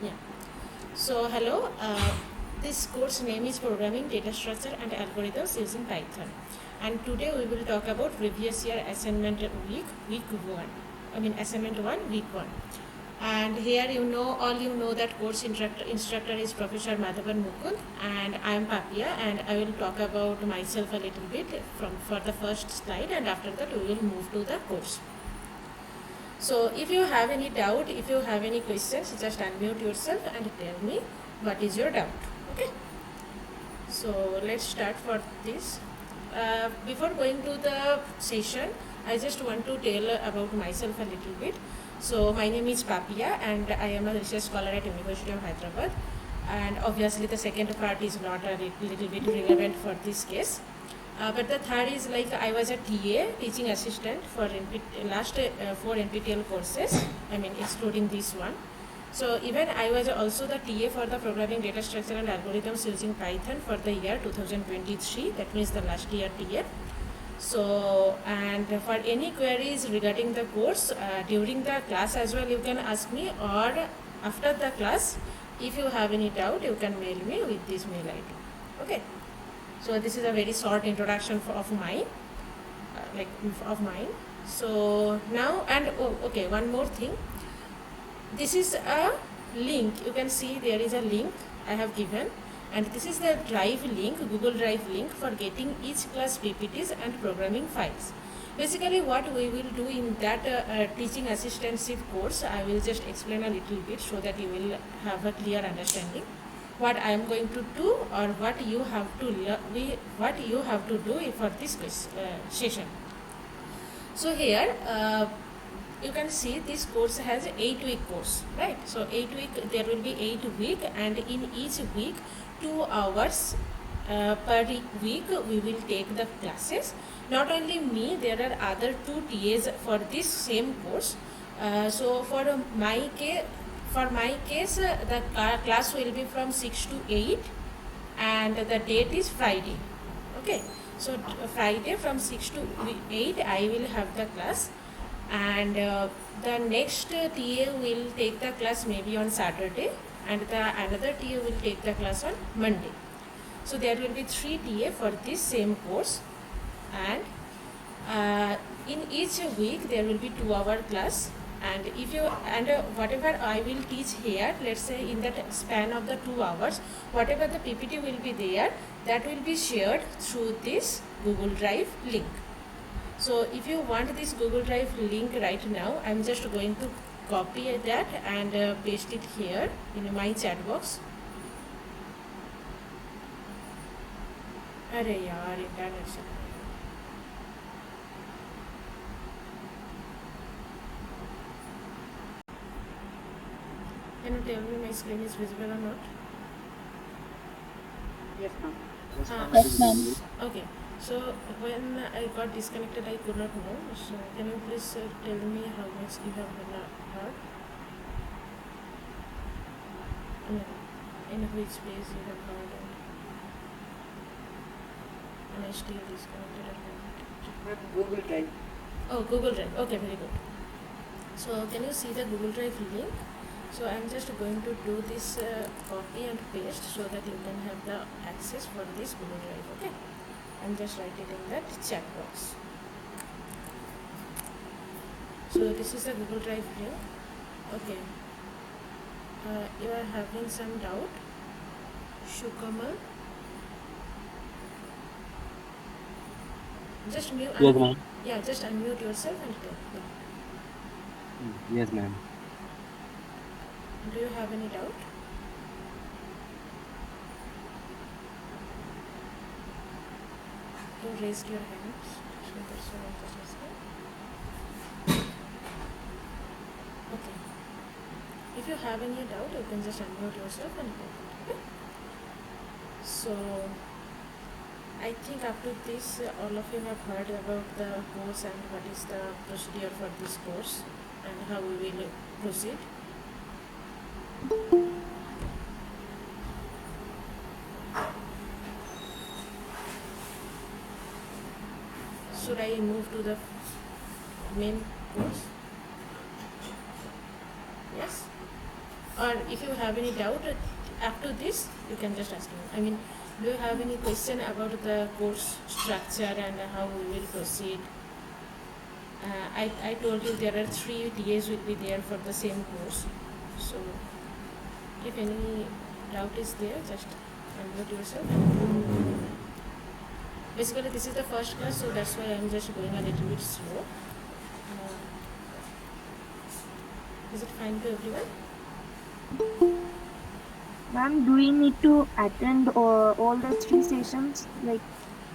Yeah. So hello. This course name is Programming Data Structure and Algorithms using Python. And today we will talk about previous year assignment week one. Assignment one, week one. And here you know that course instructor is Professor Madhavan Mukund, and I am Papia, and I will talk about myself a little bit for the first slide, and after that we will move to the course. So if you have any doubt, if you have any questions, just unmute yourself and tell me what is your doubt. Okay. So let's start for this. Before going to the session, I just want to tell about myself a little bit. So my name is Papia and I am a research scholar at University of Hyderabad. And obviously the second part is not a little bit relevant for this case. But the third is like I was a TA, teaching assistant for last 4 NPTEL courses, excluding this one. So even I was also the TA for the Programming Data Structure and Algorithms using Python for the year 2023, that means the last year TA. So, and for any queries regarding the course, during the class as well, you can ask me, or after the class, if you have any doubt, you can mail me with this mail ID. Okay. So this is a very short introduction of mine, So now, and okay, one more thing. This is a link. You can see there is a link I have given, and this is the Drive link, Google Drive link for getting each class PPTs and programming files. Basically, what we will do in that teaching assistantship course, I will just explain a little bit so that you will have a clear understanding what I am going to do, or what you have to do for this session. So here you can see this course has 8-week course, right? So 8 week, there will be 8 week, and in each week 2 hours per week we will take the classes. Not only me, there are other 2 TAs for this same course. So for my case, the class will be from 6 to 8, and the date is Friday. Okay, so Friday from 6 to 8 I will have the class, and the next TA will take the class maybe on Saturday, and the another TA will take the class on Monday. So there will be 3 TA for this same course, and in each week there will be 2-hour class. And whatever I will teach here, let's say in that span of the 2 hours, whatever the PPT will be there, that will be shared through this Google Drive link. So if you want this Google Drive link right now, I'm just going to copy that and paste it here in my chat box. अरे यार internet से Can you tell me my screen is visible or not? Yes, ma'am. Yes, ma'am. Okay. So when I got disconnected, I could not know. So can you please tell me how much you have heard? In which place you have heard, and I still disconnected again. Google Drive. Oh, Google Drive. Okay, very good. So can you see the Google Drive link? So I'm just going to do this copy and paste so that you can have the access for this Google Drive. Okay, I'm just writing in that chat box. So this is the Google Drive link. Okay, you are having some doubt, Shukamal? Just mute. Yes, ma'am. Yeah, just unmute yourself and tell. Yes, ma'am. Do you have any doubt? You raised your hands. So that's why I just listening. Okay. If you have any doubt, you can just unmute yourself and go. Okay? So I think after this, all of you have heard about the course and what is the procedure for this course and how we will proceed. Should I move to the main course? Yes? or if you have any doubt after this, you can just ask me. I mean, do you have any question about the course structure and how we will proceed? I told you there are 3 TAs will be there for the same course. So if any doubt is there, just unmute yourself. Basically, this is the first class, so that's why I'm just going a little bit slow. Is it fine to everyone? Ma'am, do we need to attend all the 3 sessions, like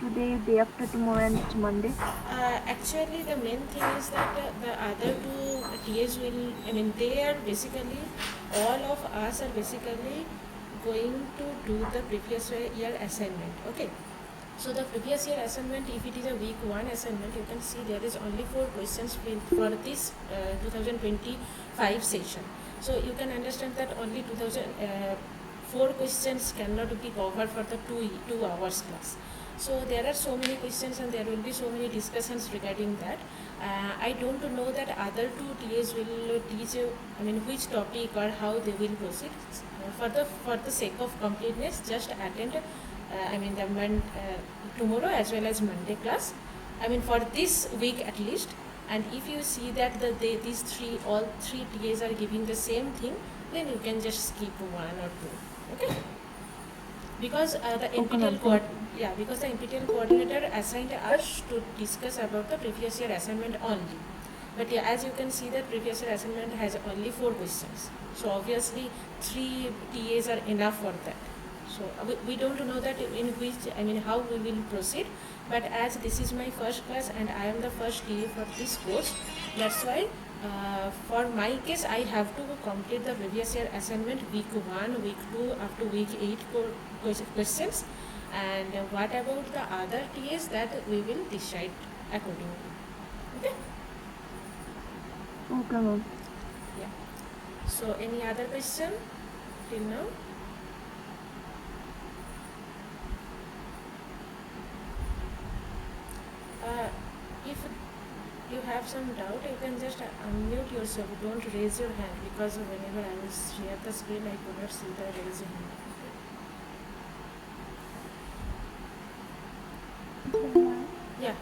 today, day after tomorrow, and Monday? Actually, the main thing is that the other 2 TAs will, I mean, they are basically, all of us are basically going to do the previous year assignment. Okay. So the previous year assignment, if it is a week 1 assignment, you can see there is only 4 questions for this 2025 session. So you can understand that only 4 questions cannot be covered for the 2 hours class. So there are so many questions and there will be so many discussions regarding that. I don't know that other 2 TAs will teach you, I mean, which topic or how they will proceed. For the sake of completeness, just attend tomorrow as well as Monday class. I mean, for this week at least. And if you see that all three TAs are giving the same thing, then you can just skip 1 or 2. Okay. Because the NPTEL because the NPTEL coordinator assigned us to discuss about the previous year assignment only. But yeah, as you can see that previous year assignment has only 4 questions. So obviously 3 TAs are enough for that. So we don't know that how we will proceed. But as this is my first class and I am the first TA for this course, that's why for my case I have to complete the previous year assignment week 1, week 2 up to week 8 questions. And what about the other TAs, that we will decide accordingly. Okay. Okay, ma'am. Yeah. So any other question till now? If you have some doubt, you can just unmute yourself. Don't raise your hand, because whenever I was share the screen, I could not see the raise hand. Yeah.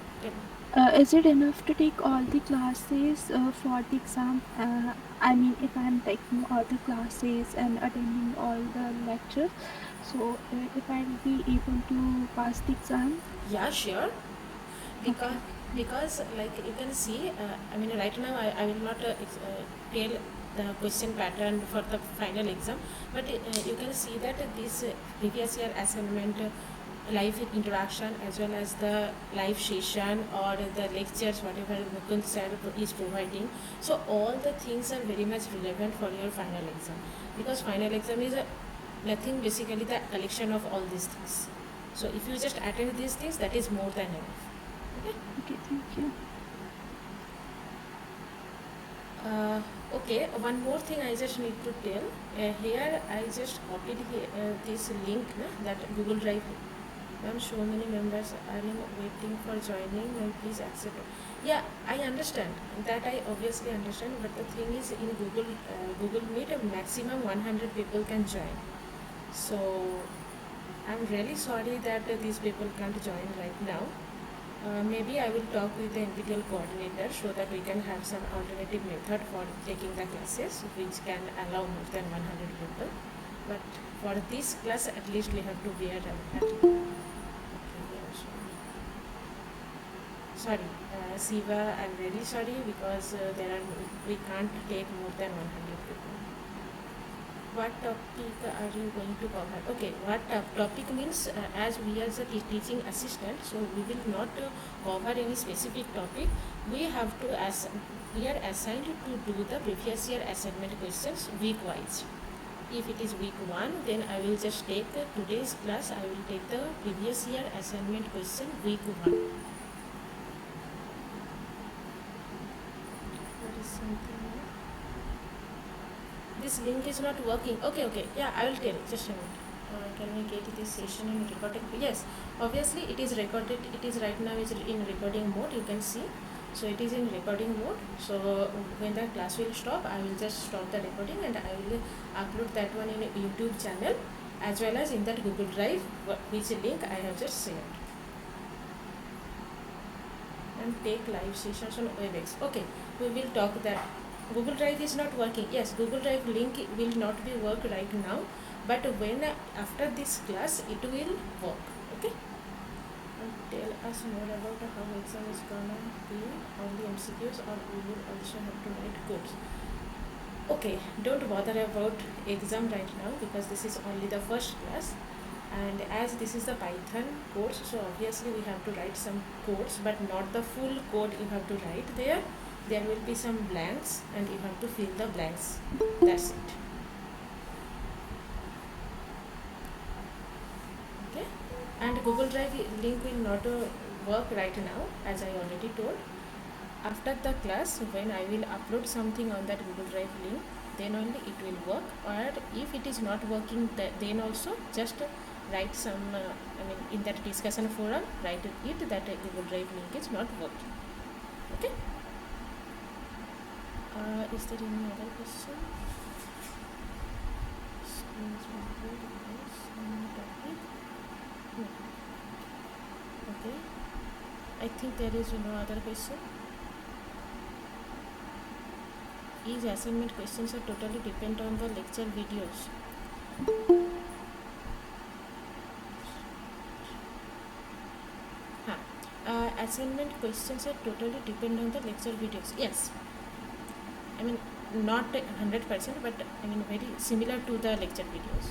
Is it enough to take all the classes for the exam? I mean, if I'm taking all the classes and attending all the lectures, so if I'll be able to pass the exam? Yeah, sure. Because like you can see, right now I will not tell the question pattern for the final exam, but you can see that this previous year assignment, live interaction, as well as the live session or the lectures, whatever Mukund sir is providing. So all the things are very much relevant for your final exam, because final exam is nothing, basically the collection of all these things. So if you just attend these things, that is more than enough. Okay, thank you. Okay, one more thing I just need to tell. Here I just copied this link, that Google Drive. Ma'am, so many members are waiting for joining, and please accept it. Yeah, I understand. That I obviously understand, but the thing is, in Google Meet, a maximum 100 people can join. So I'm really sorry that these people can't join right now. Maybe I will talk with the NPTEL coordinator so that we can have some alternative method for taking the classes which can allow more than 100 people. But for this class, at least we have to be at sorry, Siva, I'm very sorry, because we can't take more than 100 people. What topic are you going to cover? Okay, what topic means, as we are the teaching assistant, so we will not cover any specific topic. We are assigned to do the previous year assignment questions week wise. If it is week 1, then I will just take today's class, I will take the previous year assignment question week 1. What is something? This link is not working. Okay. Yeah, I will tell. Just a minute. Can we get this session in recording? Yes, obviously it is recorded. It is right now is in recording mode. You can see. So it is in recording mode. So when the class will stop, I will just stop the recording and I will upload that one in a YouTube channel as well as in that Google Drive, which link I have just shared. And take live sessions on WebEx. Okay, we will talk that. Google Drive is not working. Yes, Google Drive link will not be work right now, but when after this class it will work. Okay. And tell us more about how exam is gonna be on the MCQs, or we will also have to write codes. Okay, don't bother about exam right now because this is only the first class, and as this is the Python course, so obviously we have to write some codes, but not the full code you have to write there. There will be some blanks and you have to fill the blanks. That's it. Okay, and Google Drive link will not work right now, as I already told. After the class, when I will upload something on that Google Drive link, then only it will work. Or if it is not working, then also just write some, in that discussion forum, write it that Google Drive link is not working. Okay. Is there any other question? No. Okay. I think there is no other question. Each assignment questions are totally depend on the lecture videos. Assignment questions are totally depend on the lecture videos. Yes, I mean not 100%, but I mean very similar to the lecture videos.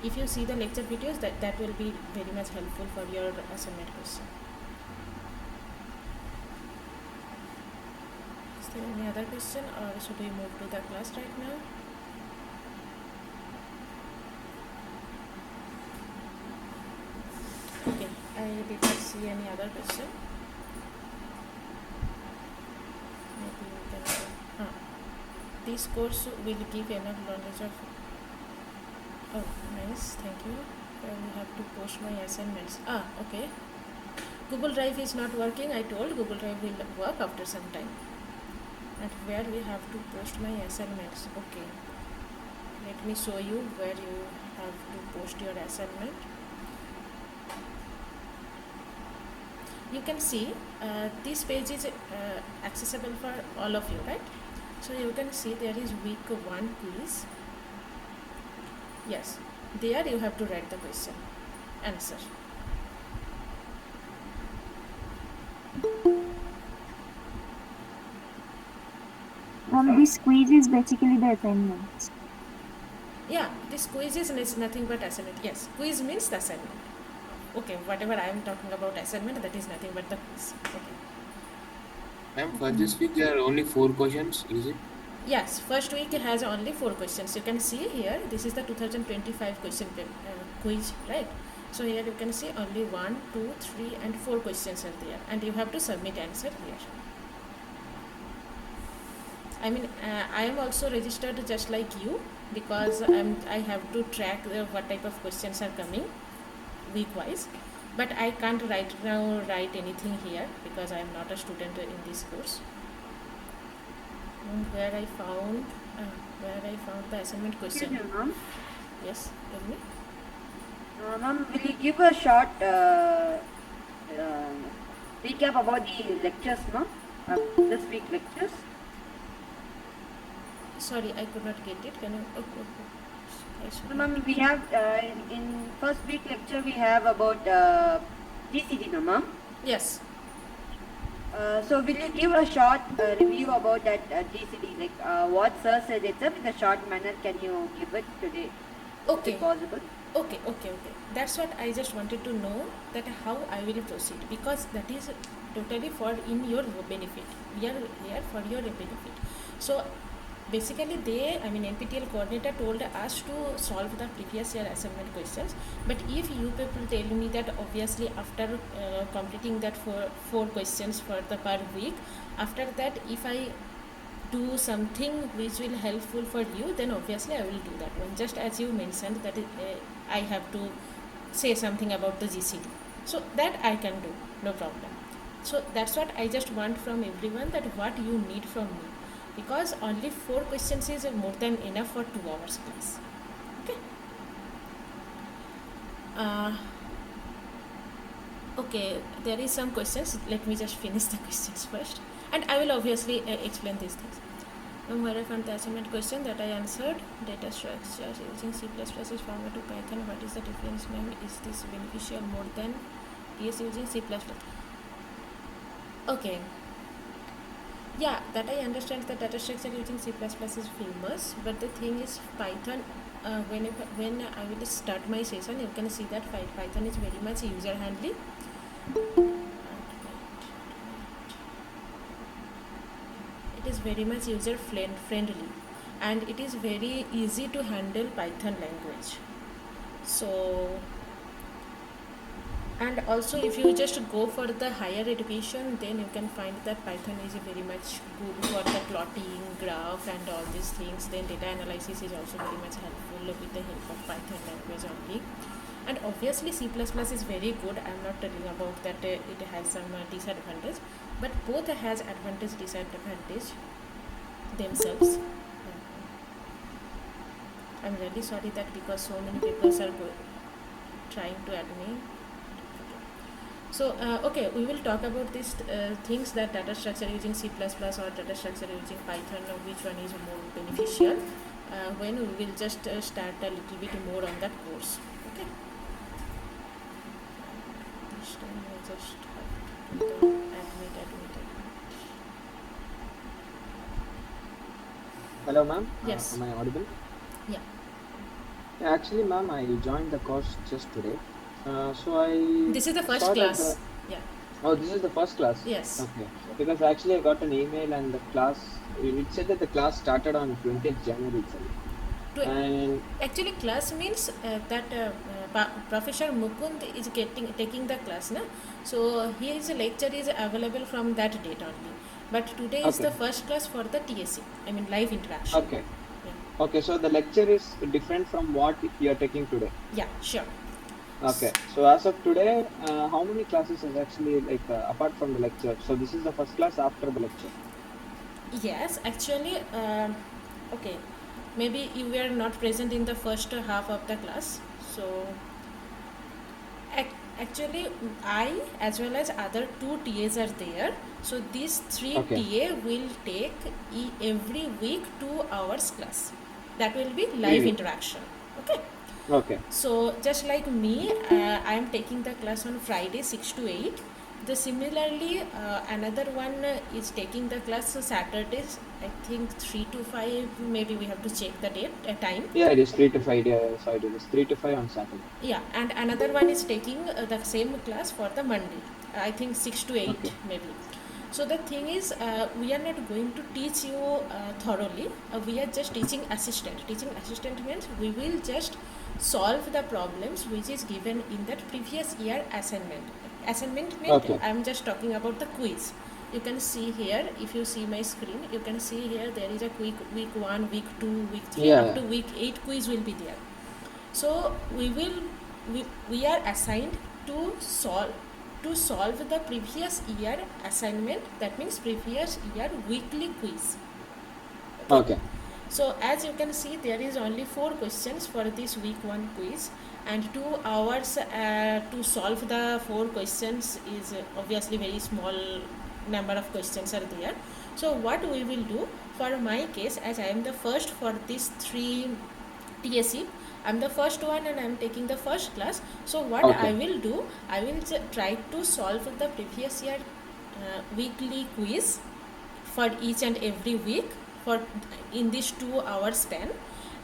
If you see the lecture videos, that will be very much helpful for your assignment question. Is there any other question, or should we move to the class right now? Okay, I did not see any other question. Maybe we can. This course will give enough knowledge of. Oh, nice, thank you. We have to post my assignments. Okay. Google Drive is not working. I told Google Drive will work after some time. And where we have to post my assignments. Okay. Let me show you where you have to post your assignment. You can see this page is accessible for all of you, right? So you can see there is week 1 quiz. Yes, there you have to write the question, answer. This quiz is basically the assignments. Yeah, this quiz is nothing but assignment. Yes, quiz means the assignment. Okay, whatever I am talking about assignment, that is nothing but the quiz. Okay. Ma'am, for this week there are only 4 questions, is it? Yes, first week has only 4 questions. You can see here, this is the 2025 question quiz, right? So here you can see only 1, 2, 3 and 4 questions are there, and you have to submit answer here. I mean, I am also registered just like you, because I have to track what type of questions are coming week wise, but I can't write anything here because I am not a student in this course. And where I found the assignment question. Excuse me, ma'am. Yes, tell me. Ma'am, will you give a short recap about the lectures, ma'am? This week lectures. Sorry, I could not get it. Can you? Okay. So, ma'am, we have in first week lecture we have about GCD, no, ma'am. Yes. So will you give a short review about that GCD, like what sir said itself in a short manner? Can you give it today? Okay. If possible. Okay. That's what I just wanted to know, that how I will proceed, because that is totally for in your benefit. We are here for your benefit. So basically NPTEL coordinator told us to solve the previous year assignment questions, but if you people tell me that obviously after completing that four questions for the per week, after that if I do something which will helpful for you, then obviously I will do that one, just as you mentioned that I have to say something about the GCD, so that I can do, no problem. So that's what I just want from everyone, that what you need from me, because only 4 questions is more than enough for 2 hours class. Okay. Okay, there is some questions. Let me just finish the questions first, and I will obviously explain these things. Where I found the assignment question that I answered, data structures using C++ is format to Python. What is the difference, ma'am? Is this beneficial more than TS using C++? Okay. Yeah, that I understand the data structure using C++ is famous, but the thing is Python, when I will start my session, you can see that Python is very much user handling. It is very much user friendly, and it is very easy to handle Python language. So, and also if you just go for the higher education, then you can find that Python is very much good for the plotting, graph and all these things. Then data analysis is also very much helpful with the help of Python language only. And obviously C++ is very good. I am not telling about that it has some disadvantage, but both has advantage, disadvantage themselves. I'm really sorry that because so many people are trying to add me. So okay, we will talk about these things, that data structure using C++ or data structure using Python, which one is more beneficial, when we will just start a little bit more on that course. Okay. This time I just have to admit. Hello, ma'am. Yes. Am I audible? Yeah. Yeah, actually, ma'am, I joined the course just today. So I. This is the first saw that class. Yeah. Oh, this is the first class. Yes. Okay. Because actually, I got an email and the class. It said that the class started on 20th January itself. And actually, class means that Professor Mukund is taking the class, na? So his lecture is available from that date only. But today is the first class for the TSC. I mean live interaction. Okay. Yeah. Okay, so the lecture is different from what you are taking today. Yeah, sure. Okay, so as of today, how many classes is actually apart from the lecture? So this is the first class after the lecture. Yes, actually, okay. Maybe you were not present in the first half of the class. So actually I as well as other 2 TAs are there. So these 3 TA will take every week 2 hours class. That will be live interaction. Okay. Okay. So just like me, I am taking the class on Friday 6 to 8. Similarly, another one is taking the class Saturdays, I think 3 to 5, maybe we have to check the date, time. Yeah, it is 3 to 5, so it is 3 to 5 on Saturday. Yeah, and another one is taking the same class for the Monday, I think 6 to 8 maybe. So the thing is, we are not going to teach you thoroughly, we are just teaching assistant. Teaching assistant means we will just solve the problems which is given in that previous year assignment. Assignment means I am just talking about the quiz. You can see here, if you see my screen, you can see here there is a quick week 1, week 2, week 3, up to week 8 quiz will be there. So we are assigned to solve the previous year assignment, that means previous year weekly quiz. Okay. So as you can see, there is only 4 questions for this week 1 quiz, and 2 hours to solve the 4 questions is obviously very small number of questions are there. So what we will do, for my case, as I am the first for these 3 TSC, I am the first one and I am taking the first class. So what I will do, I will try to solve the previous year weekly quiz for each and every week for in this 2 hour span.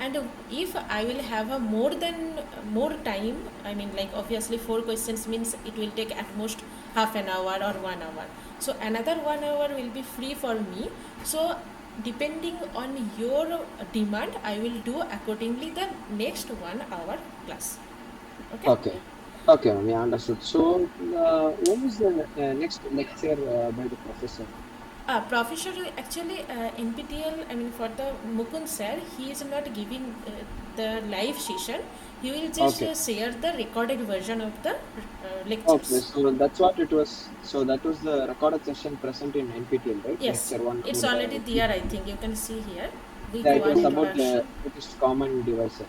And if I will have a more time, I mean like obviously 4 questions means it will take at most half an hour or 1 hour. So another 1 hour will be free for me. So depending on your demand, I will do accordingly the next 1 hour class. Okay. Okay, ma'am, yeah, understood. So when is the next lecture by the professor? Professor, actually, NPTEL, I mean, for the Mukund sir, he is not giving the live session. He will just Okay. share the recorded version of the Okay, lectures. so that's what it was. So that was the recorded session present in NPTEL, right? Yes, Lecture one it's about the already there, I think. You can see here, week yeah, it 1 was about the introduction. British Common Divisor.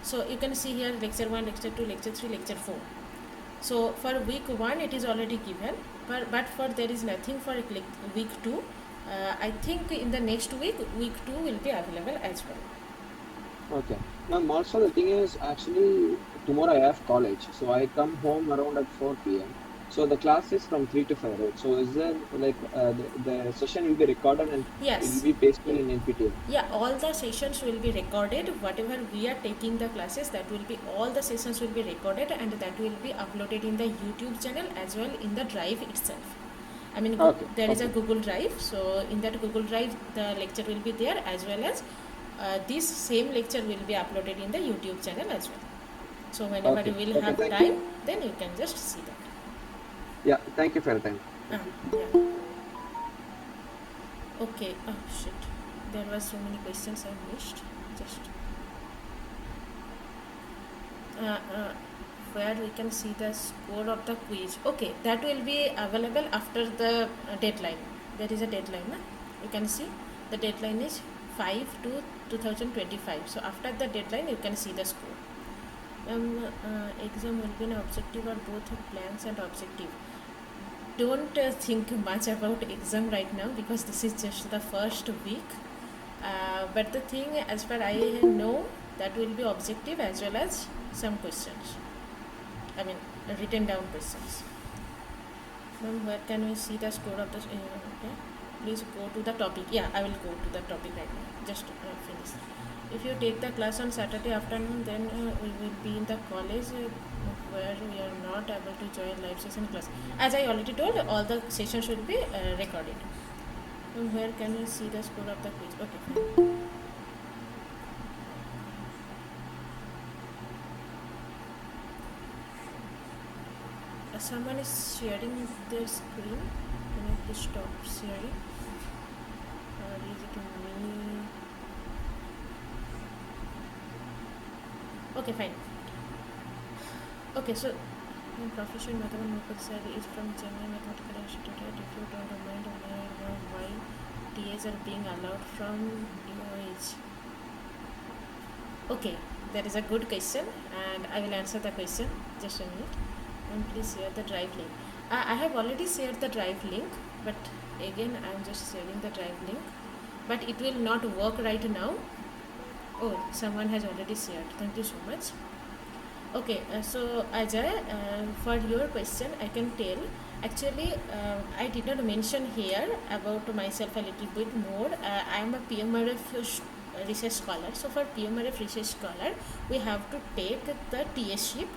So you can see here lecture 1, lecture 2, lecture 3, lecture 4. So for week 1 it is already given, but for there is nothing for week 2. I think in the next week 2 will be available as well. Okay. Now, also the thing is actually tomorrow I have college, so I come home around at 4 p.m. So the class is from 3 to 5, right? So is there like the session will be recorded and it will Yes. be pasted in NPTEL? Yeah, all the sessions will be recorded. Whatever we are taking the classes, that will be all the sessions will be recorded, and that will be uploaded in the YouTube channel as well in the drive itself. I mean, Okay. there is a Okay. Google Drive. So in that Google Drive, the lecture will be there, as well as this same lecture will be uploaded in the YouTube channel as well. So whenever you Okay. will Okay. have Thank you. time, then you can just see that. Yeah. Thank you for your time. Yeah. Okay. Oh shit. There were so many questions I missed. Just where we can see the score of the quiz. Okay, that will be available after the deadline. There is a deadline. Na? You can see the deadline is 5/2/2025. So after the deadline, you can see the score. Exam will be an objective or both plans and objective. Don't think much about exam right now because this is just the first week. But the thing, as far I know, that will be objective as well as some questions. I mean, written down questions. Where can we see the score of the? Okay, please go to the topic. Yeah, I will go to the topic right now. Just finish. If you take the class on Saturday afternoon, then we will be in the college where we are not able to join live session class. As I already told, all the sessions will be recorded. Where can we see the score of the quiz? Okay, fine. Someone is sharing their screen. Can you please stop sharing? Or is it me? Okay, fine. Okay, so Professor Madhavan Mukul sir is from Chennai Mathematical Institute. If you don't mind, may I know why TAs are being allowed from UOH? Okay, that is a good question, and I will answer the question. Just a minute. And please share the drive link. I have already shared the drive link, but again I am just sharing the drive link, but it will not work right now. Oh, someone has already shared. Thank you so much. Okay, so Ajay, for your question, I can tell. Actually, I did not mention here about myself a little bit more. I am a PMRF research scholar. So for PMRF research scholar, we have to take the TSship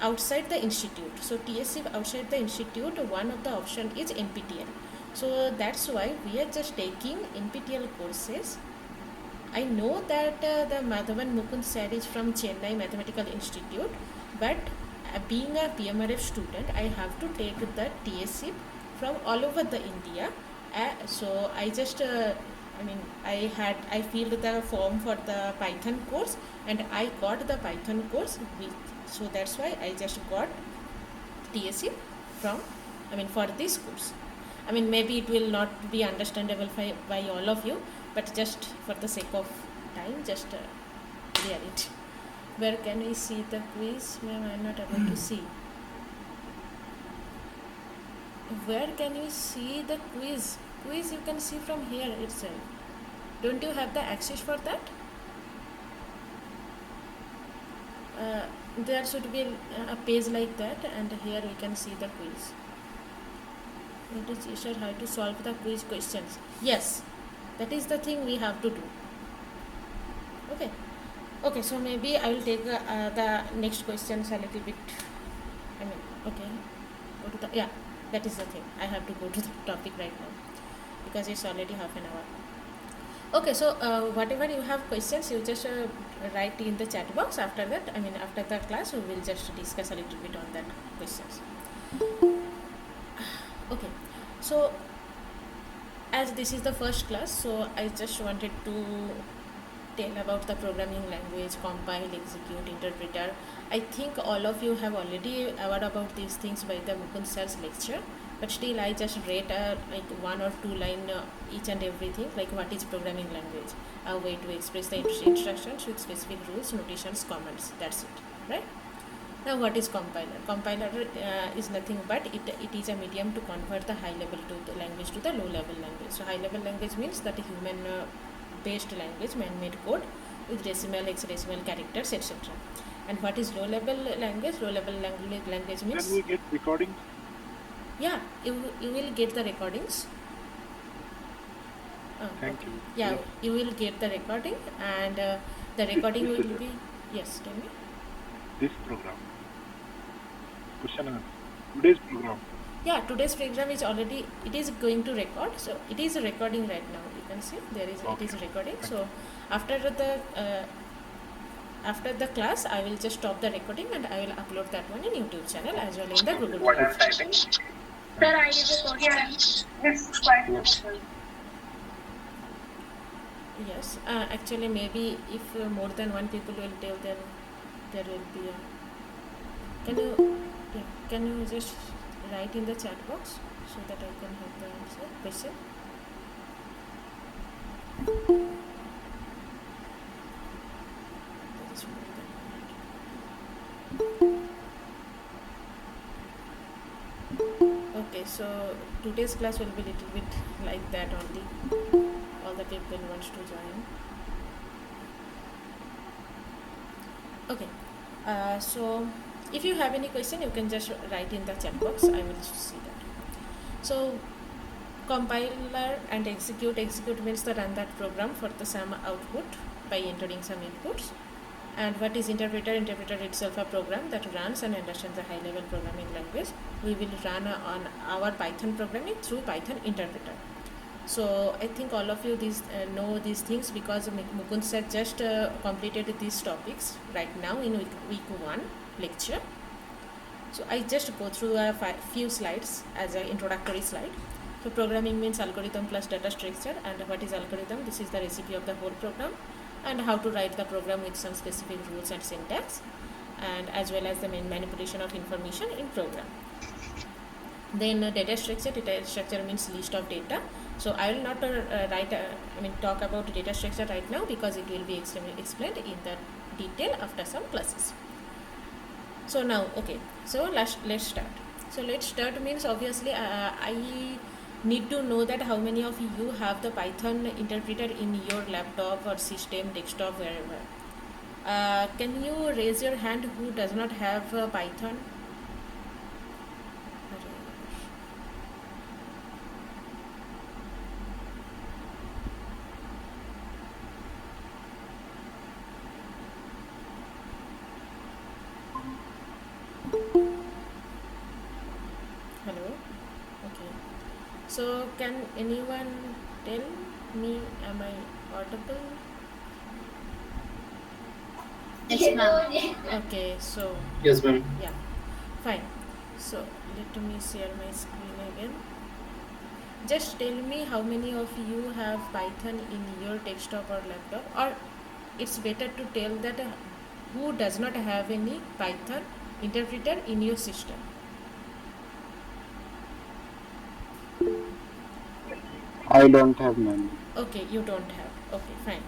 outside the institute. So TSship outside the institute, one of the option is NPTEL. So that's why we are just taking NPTEL courses. I know that the Madhavan Mukund sir is from Chennai Mathematical Institute, but being a PMRF student, I have to take the TSship from all over the India. So I just, I filled the form for the Python course, and I got the Python course. So that's why I just got TSship for this course. Maybe it will not be understandable by all of you, but just for the sake of time, just clear it. Where can we see the quiz? Ma'am, I am not able to see. Where can you see the quiz? Quiz you can see from here itself. Don't you have the access for that? There should be a page like that, and here we can see the quiz. It is easier how to solve the quiz questions. Yes, that is the thing we have to do. Okay, so maybe I will take the next questions a little bit. Okay, go to the, yeah, that is the thing. I have to go to the topic right now because it's already half an hour. Okay, so whatever you have questions, you just write in the chat box. After that, after the class, we will just discuss a little bit on that questions. Okay, so as this is the first class, so I just wanted to tell about the programming language, compile, execute, interpreter. I think all of you have already aware about these things by the Mukund sir's lecture, but still I just read like 1 or 2 line each and everything, like what is programming language, a way to express the instructions with specific rules, notations, comments. That's it, right? Now what is compiler? Compiler is nothing but it is a medium to convert the high level to the language to the low level language. So high level language means that human based language, man-made code with decimal, hexadecimal characters, etc. And what is low level language? Low level language means... Can we get recordings? Yeah, you will get the recordings. Thank you. Yeah, Yes. you will get the recording, and the recording this will is- be... Yes, tell me. This program. Question and answer. Today's program. Yeah, today's program is already, it is going to record, so it is recording right now. You can see there is Okay. it is recording. Thank So after the class, I will just stop the recording and I will upload that one in YouTube channel as well in the Google Drive. Sir, I have a question. It's quite difficult. Yes, actually maybe if more than one people will tell, then there will be a... Can you just write in the chat box so that I can have the answer question? That is more than one. Okay, so today's class will be little bit like that only. All the people wants to join. Okay, so if you have any question, you can just write in the chat box. I will see that. So compiler and execute means to run that program for the some output by entering some inputs. And what is interpreter? Interpreter itself a program that runs and understands the high level programming language. We will run on our Python programming through Python interpreter. So I think all of you know these things because Mukund sir just completed these topics right now in week 1 lecture. So I just go through a few slides as an introductory slide. So programming means algorithm plus data structure. And what is algorithm? This is the recipe of the whole program, and how to write the program with some specific rules and syntax, and as well as the manipulation of information in program. Then data structure means list of data. So I will not talk about data structure right now because it will be explained in the detail after some classes. So now, okay, so let's start. So let's start means obviously I need to know that how many of you have the Python interpreter in your laptop or system, desktop, wherever. Can you raise your hand who does not have Python? Hello? Okay. So can anyone tell me, am I audible? Yes, ma'am. Okay, so Yes, ma'am. yeah, fine. So let me share my screen again. Just tell me how many of you have Python in your desktop or laptop, or it's better to tell that who does not have any Python interpreter in your system. I don't have many. Okay, you don't have. Okay, fine.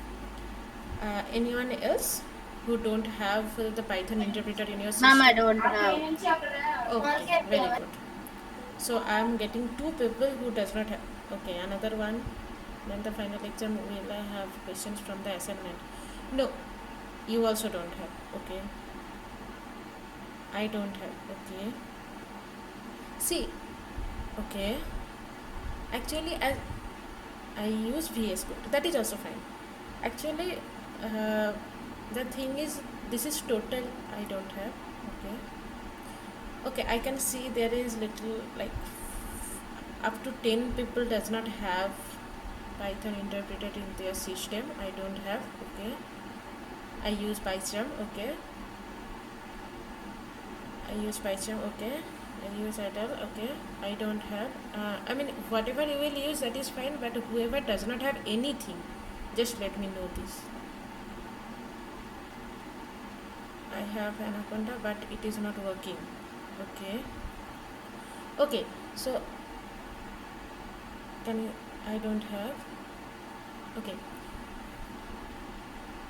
Anyone else who don't have the Python interpreter in your system? Ma'am, I don't have. Okay, very good. So I am getting 2 people who does not have. Okay, another one. Then the final exam will I have questions from the assignment. No, you also don't have. Okay. I don't have. Okay. See, okay. Actually, as I use VS Code, that is also fine. Actually, the thing is, this is total. I don't have. Okay. Okay, I can see there is little like up to 10 people does not have Python interpreted in their system. I don't have. Okay, I use PyCharm. Okay, I use PyCharm. Okay, use idle. Okay, I don't have. I mean, whatever you will use, that is fine. But whoever does not have anything, just let me know this. I have Anaconda, but it is not working. Okay. Okay. So, can you? I don't have. Okay.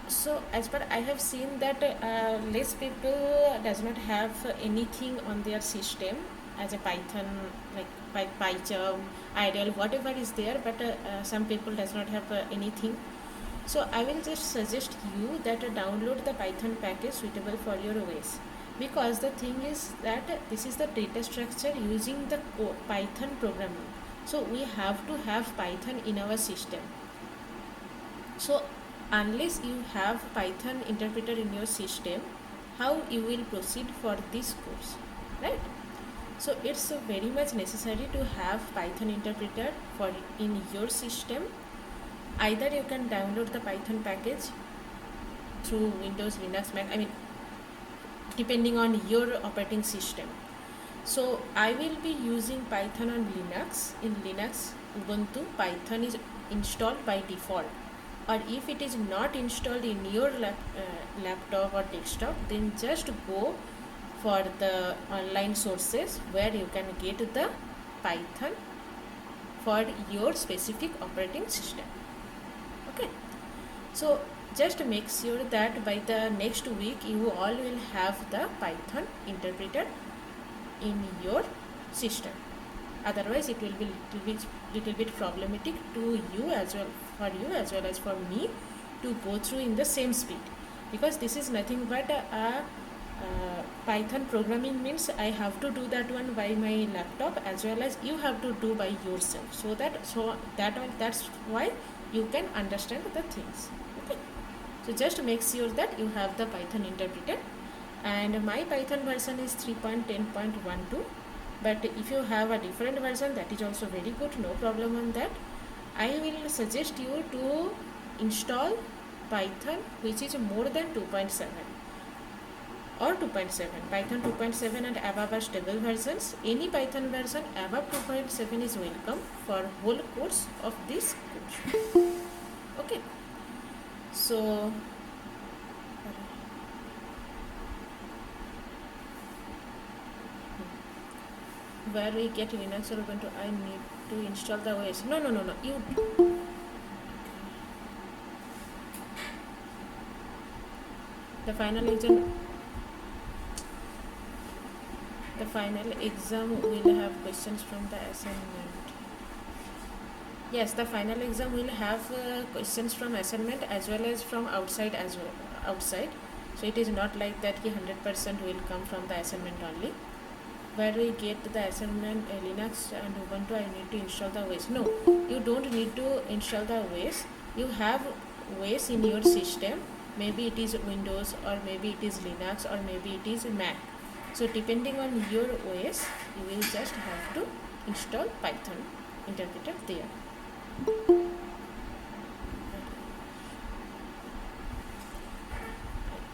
So as per I have seen that less people does not have anything on their system as a Python, like PyCharm, Ideal, whatever is there, but some people does not have anything. So I will just suggest you that download the Python package suitable for your OS, because the thing is that this is the data structure using the Python programming. So we have to have Python in our system. So unless you have Python interpreter in your system, how you will proceed for this course, right? So it's very much necessary to have Python interpreter for in your system. Either you can download the Python package through Windows, Linux, Mac, I mean depending on your operating system. So I will be using Python on Linux. In Linux, Ubuntu, Python is installed by default. Or if it is not installed in your laptop or desktop, then just go for the online sources where you can get the Python for your specific operating system. Okay, so just make sure that by the next week you all will have the Python interpreter in your system. Otherwise it will be little bit problematic to you as well, for you as well as for me to go through in the same speed, because this is nothing but Python programming means I have to do that one by my laptop as well as you have to do by yourself, that's why you can understand the things. Okay, so just make sure that you have the Python interpreter, and my Python version is 3.10.12. But if you have a different version, that is also very good, no problem on that. I will suggest you to install Python which is more than 2.7 or 2.7. Python 2.7 and above are stable versions. Any Python version above 2.7 is welcome for whole course of this course. Okay, so where we get Linux or Ubuntu, I need to install the OS. No, you the final exam will have questions from the assignment. Yes, the final exam will have questions from assignment as well as from outside as well. So it is not like that 100% will come from the assignment only. Where we get the assignment Linux and Ubuntu, I need to install the OS. No, you don't need to install the OS. You have OS in your system. Maybe it is Windows, or maybe it is Linux, or maybe it is Mac. So depending on your OS, you will just have to install Python interpreter there. I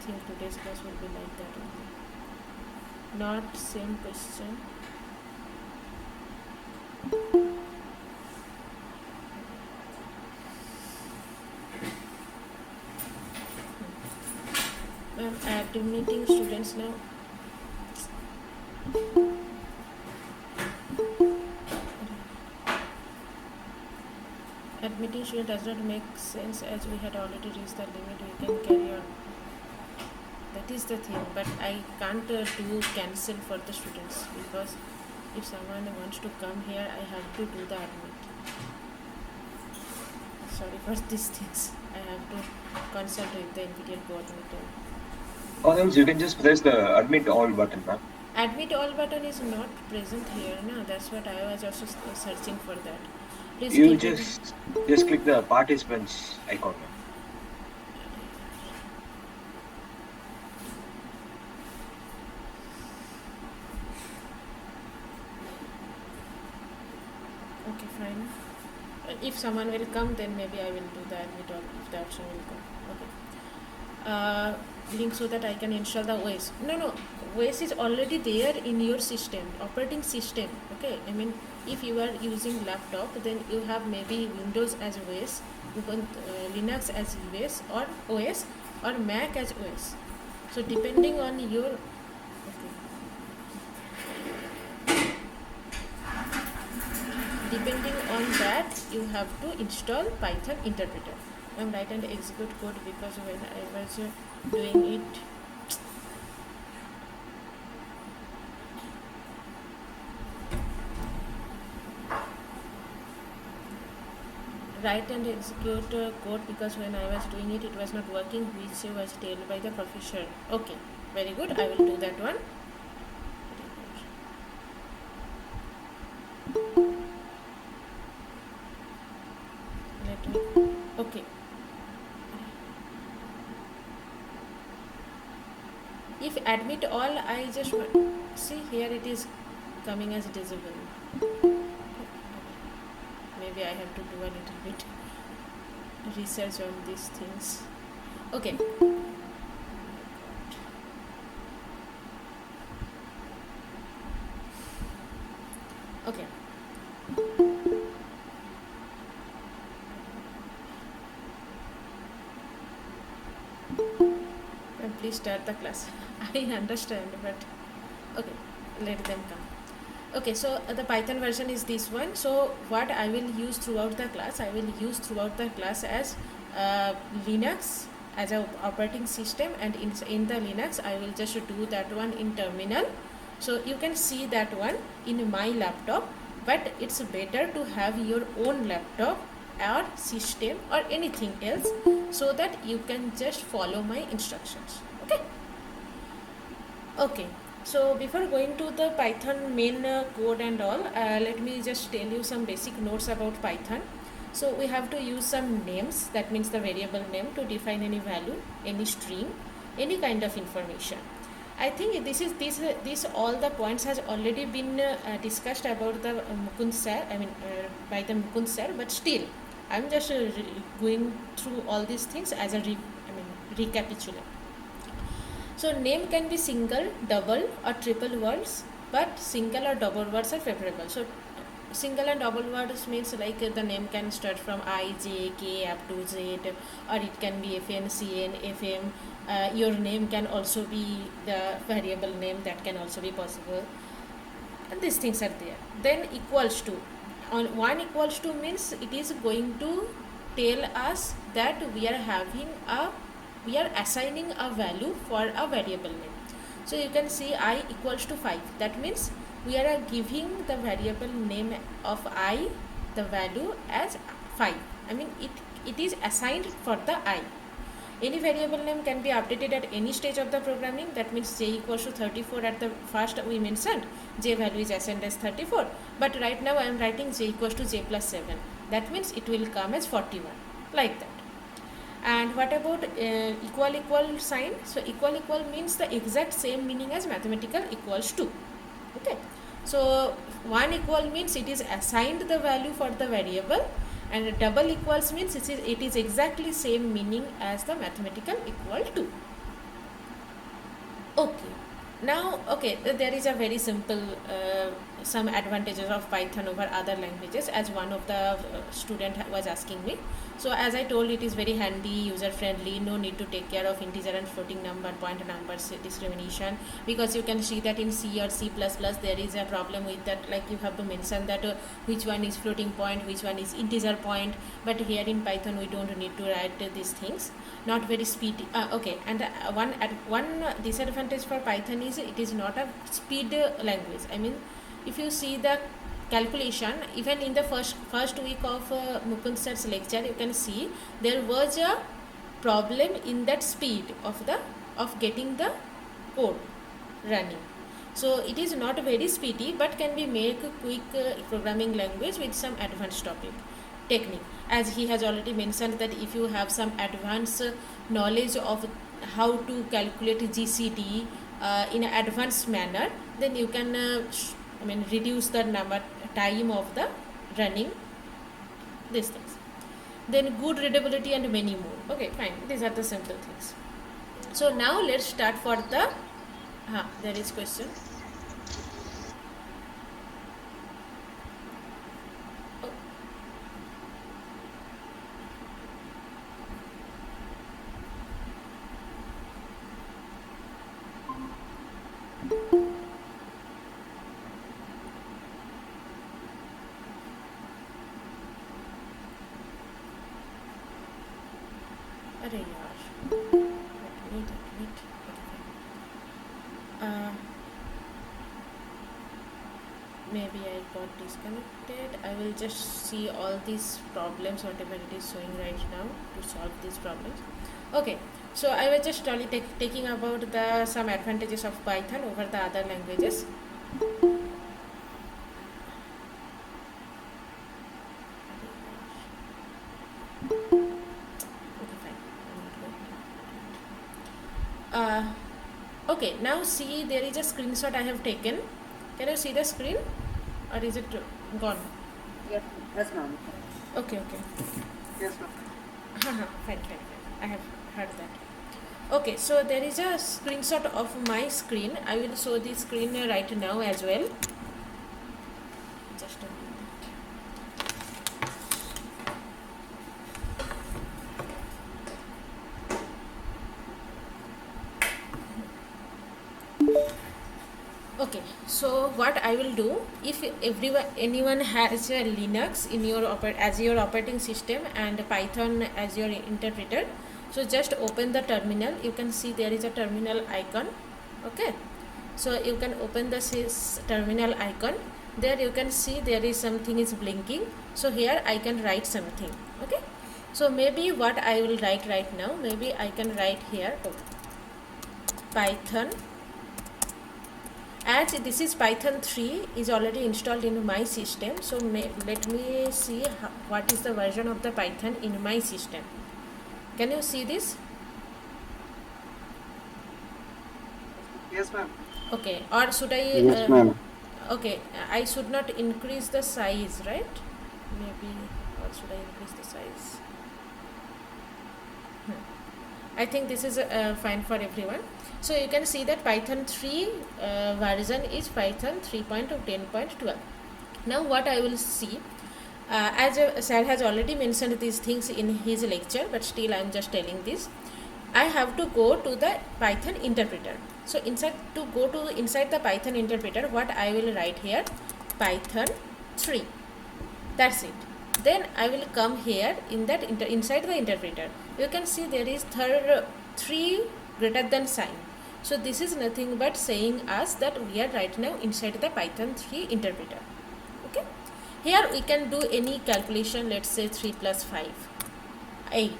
think today's class will be like that only. Not same question. I'm admitting students now. Admitting student does not make sense as we had already reached the limit. We can carry on. That is the thing, but I can't do cancel for the students, because if someone wants to come here, I have to do the admit. Sorry for these things. I have to consult with the NPTEL coordinator. Or else you can just press the admit all button, ma'am. Admit all button is not present here, no? That's what I was also searching for that. Please You just click the participants icon, ma'am. Okay, fine. If someone will come, then maybe I will do the admit all if the option will come. Okay. Link so that I can install the OS. No, OS is already there in your system, operating system. Okay, I mean, if you are using laptop, then you have maybe Windows as OS, Linux as OS, or Mac as OS. So depending on your, okay, depending on that, you have to install Python interpreter. I'm write and execute code because when I was doing it, write and execute code because when I was doing it, it was not working, which was told by the professor. Okay, very good. I will do that one. Let me. Okay. If admit all, I just want, see here it is coming as disable. Maybe I have to do a little bit research on these things. Okay. Okay. And please start the class. I understand, but okay, let them come. Okay, so the Python version is this one. So what I will use throughout the class, I will use throughout the class as Linux as a operating system, and in the Linux I will just do that one in terminal. So you can see that one in my laptop, but it's better to have your own laptop or system or anything else so that you can just follow my instructions. Okay, so before going to the Python main code and all, let me just tell you some basic notes about Python. So we have to use some names, that means the variable name, to define any value, any string, any kind of information. I think this all the points has already been discussed about the Mukund sir, by the Mukund sir, but still I'm just going through all these things as a recapitulate. So name can be single, double or triple words, but single or double words are favorable. So single and double words means like the name can start from I, J, K up to Z, or it can be FN, CN, FM. Your name can also be the variable name, that can also be possible. And these things are there. Then equals to. On one equals to means it is going to tell us that we are assigning a value for a variable name. So you can see I equals to 5. That means we are giving the variable name of I the value as 5. It is assigned for the I. Any variable name can be updated at any stage of the programming. That means j equals to 34 at the first we mentioned. J value is assigned as 34. But right now I am writing j equals to j plus 7. That means it will come as 41. Like that. And what about equal sign? So equal means the exact same meaning as mathematical equals to. Okay. So one equal means it is assigned the value for the variable, and double equals means it is exactly same meaning as the mathematical equal to. Okay. Now, okay, there is a very simple some advantages of Python over other languages, as one of the student was asking me. So as I told, it is very handy, user friendly, no need to take care of integer and floating number, point numbers discrimination, because you can see that in C or C++ there is a problem with that, like you have to mention that which one is floating point, which one is integer point, but here in Python we don't need to write these things, not very speedy. Okay, and one disadvantage for Python is it is not a speed language. If you see the calculation, even in the first week of Mukund sir's lecture, you can see there was a problem in that speed of getting the code running. So it is not very speedy, but can be make a quick programming language with some advanced technique. As he has already mentioned that if you have some advanced knowledge of how to calculate GCD in an advanced manner, then you can reduce the time of the running these things. Then good readability and many more. Okay, fine. These are the simple things. So now let's start for the There is question. Oh, अरे यार, wait. Maybe I got disconnected. I will just see all these problems, whatever it is showing right now, to solve these problems. Okay, so I was just only taking about the some advantages of Python over the other languages. Okay, fine. Okay, now see, there is a screenshot I have taken. Can you see the screen, or is it gone? Yes, ma'am. Okay. Yes, ma'am. Fine. I have heard that. Okay, so there is a screenshot of my screen. I will show the screen right now as well. Just a minute. Okay, so what I will do, if anyone has a Linux in your as your operating system and Python as your interpreter, so just open the terminal. You can see there is a terminal icon. Okay, so you can open the terminal icon. There you can see there is something is blinking. So here I can write something. Okay, so maybe what I will write right now, maybe I can write here Python. As this is Python 3 is already installed in my system, so let me see what is the version of the Python in my system. Can you see this? Yes, ma'am. Okay, or should I? Yes, ma'am. Okay, I should not increase the size, right? Maybe, or should I increase the size? I think this is fine for everyone. So you can see that Python 3 version is Python 3.10.12. Now what I will see, as Sir has already mentioned these things in his lecture, but still I am just telling this. I have to go to the Python interpreter. So inside the Python interpreter, what I will write here, Python 3. That's it. Then I will come here in that inside the interpreter. You can see there is 3 greater than sign. So this is nothing but saying us that we are right now inside the Python 3 interpreter. Okay. Here we can do any calculation. Let's say 3 plus 5, 8,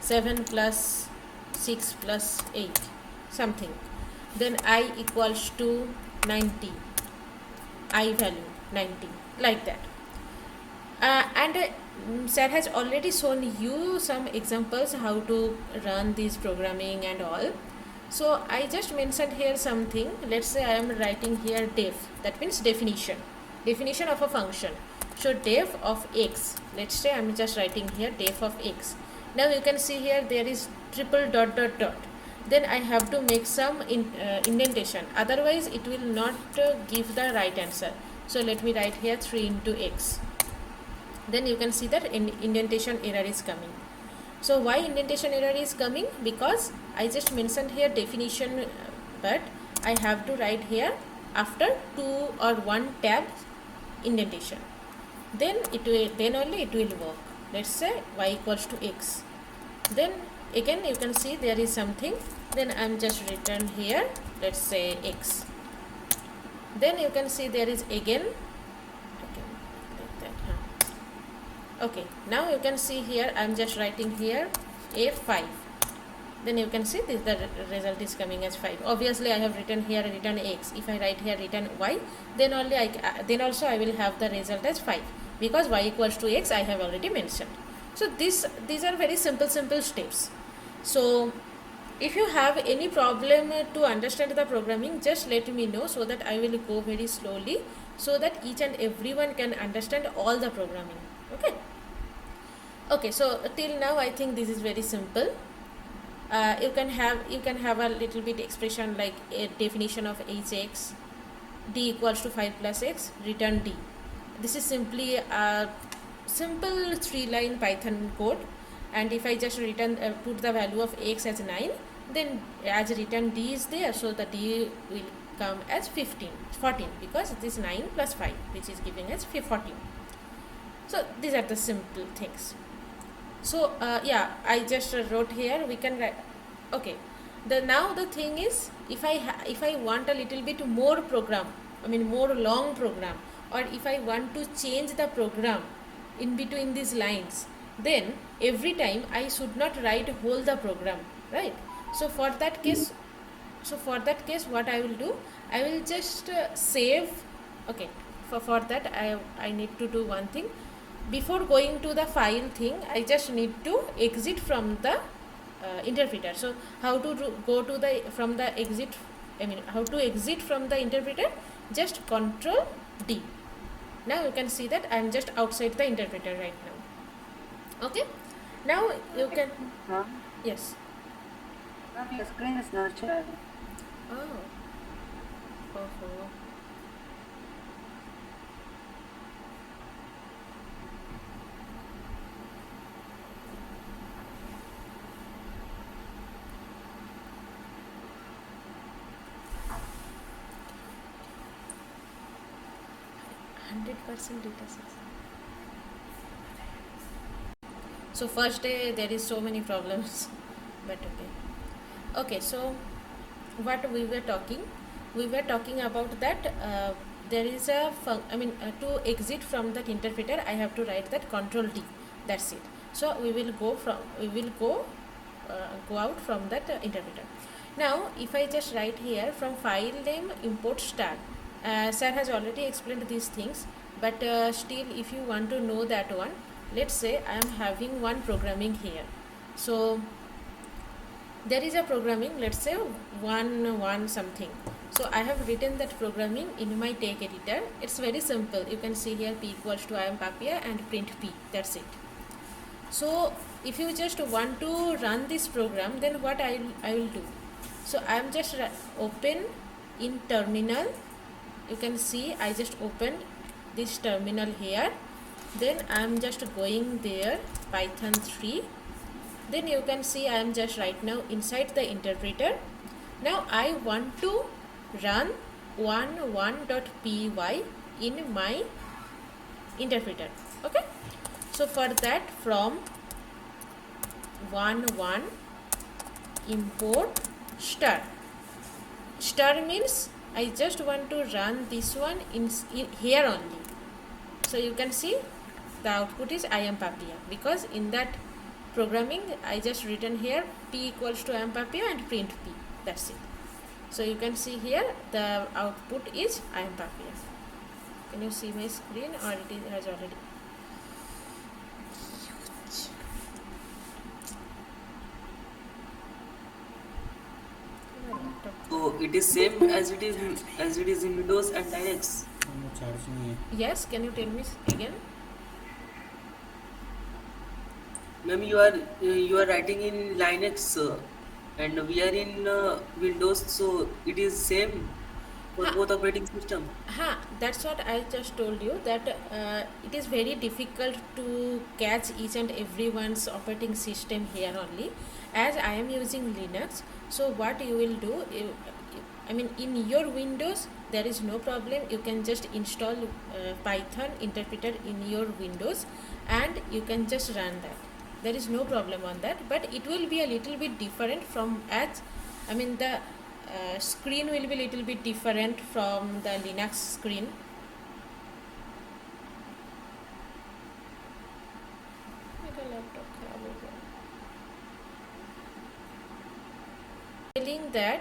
7 plus 6 plus 8, something. Then I equals to 90. I value 90, like that. Sir has already shown you some examples how to run this programming and all. So I just mentioned here something. Let's say I am writing here def, that means definition of a function. So def of x, let's say I am just writing here def of x. Now you can see here there is triple dot. Then I have to make some indentation, otherwise it will not give the right answer. So let me write here 3 into x. Then you can see that indentation error is coming. So why indentation error is coming? Because I just mentioned here definition, but I have to write here after 2 or 1 tab indentation. Then only it will work. Let's say y equals to x. Then again you can see there is something. Then I am just written here, let's say x. Then you can see there is again. Okay, now you can see here I am just writing here a5. Then you can see this, the result is coming as 5. Obviously I have written here return x. If I write here return y, then also I will have the result as 5, because y equals to x I have already mentioned. So these are very simple steps. So if you have any problem to understand the programming, just let me know, so that I will go very slowly, so that each and everyone can understand all the programming. Okay, so till now I think this is very simple. you can have a little bit expression like a definition of hx, d equals to 5 plus x, return d. This is simply a simple 3-line Python code, and if I just return put the value of x as 9, then as return d is there, so the d will come as 14, because it is 9 plus 5, which is giving us 14. So these are the simple things. So yeah, I just wrote here, we can write. Okay, now the thing is, if I want a little bit more program, I mean more long program, or if I want to change the program in between these lines, then every time I should not write whole the program, right? So for that case, what I will do, I will just save. Okay, for that I need to do one thing. Before going to the file thing, I just need to exit from the interpreter. So how to go to the from the exit, I mean how to exit from the interpreter? Just Control D. Now you can see that I am just outside the interpreter right now. Okay, now you can, yes. Ma'am, your screen is not sharing. Oh. Oh. 100% data science. So first day there is so many problems, but okay, so what we were talking about that there is a to exit from that interpreter, I have to write that Control D, that's it. So we will go out from that interpreter. Now if I just write here from file name import star, sir has already explained these things, but still if you want to know that one, let's say I am having one programming here. So there is a programming, let's say 1 something. So I have written that programming in my text editor. It's very simple. You can see here p equals to I am Papia and print p, that's it. So if you just want to run this program, then what I will do, so I am just open in terminal. You can see I just opened this terminal here, then I am just going there Python 3, then you can see I am just right now inside the interpreter. Now I want to run 1.py in my interpreter. Okay, so for that, from 1 import star. Star means I just want to run this one in here only. So you can see the output is I am Papia, because in that programming I just written here p equals to I am Papia and print p, that's it. So you can see here the output is I am Papia. Can you see my screen, or it has already? So it is same as it is in Windows and Linux. Yes, can you tell me again? Ma'am, you are writing in Linux and we are in Windows, so it is same for both operating system. That's what I just told you, that it is very difficult to catch each and everyone's operating system here only, as I am using Linux. So what you will do, in your Windows there is no problem, you can just install Python interpreter in your Windows and you can just run that. There is no problem on that, but it will be a little bit different from the screen will be a little bit different from the Linux screen. Telling that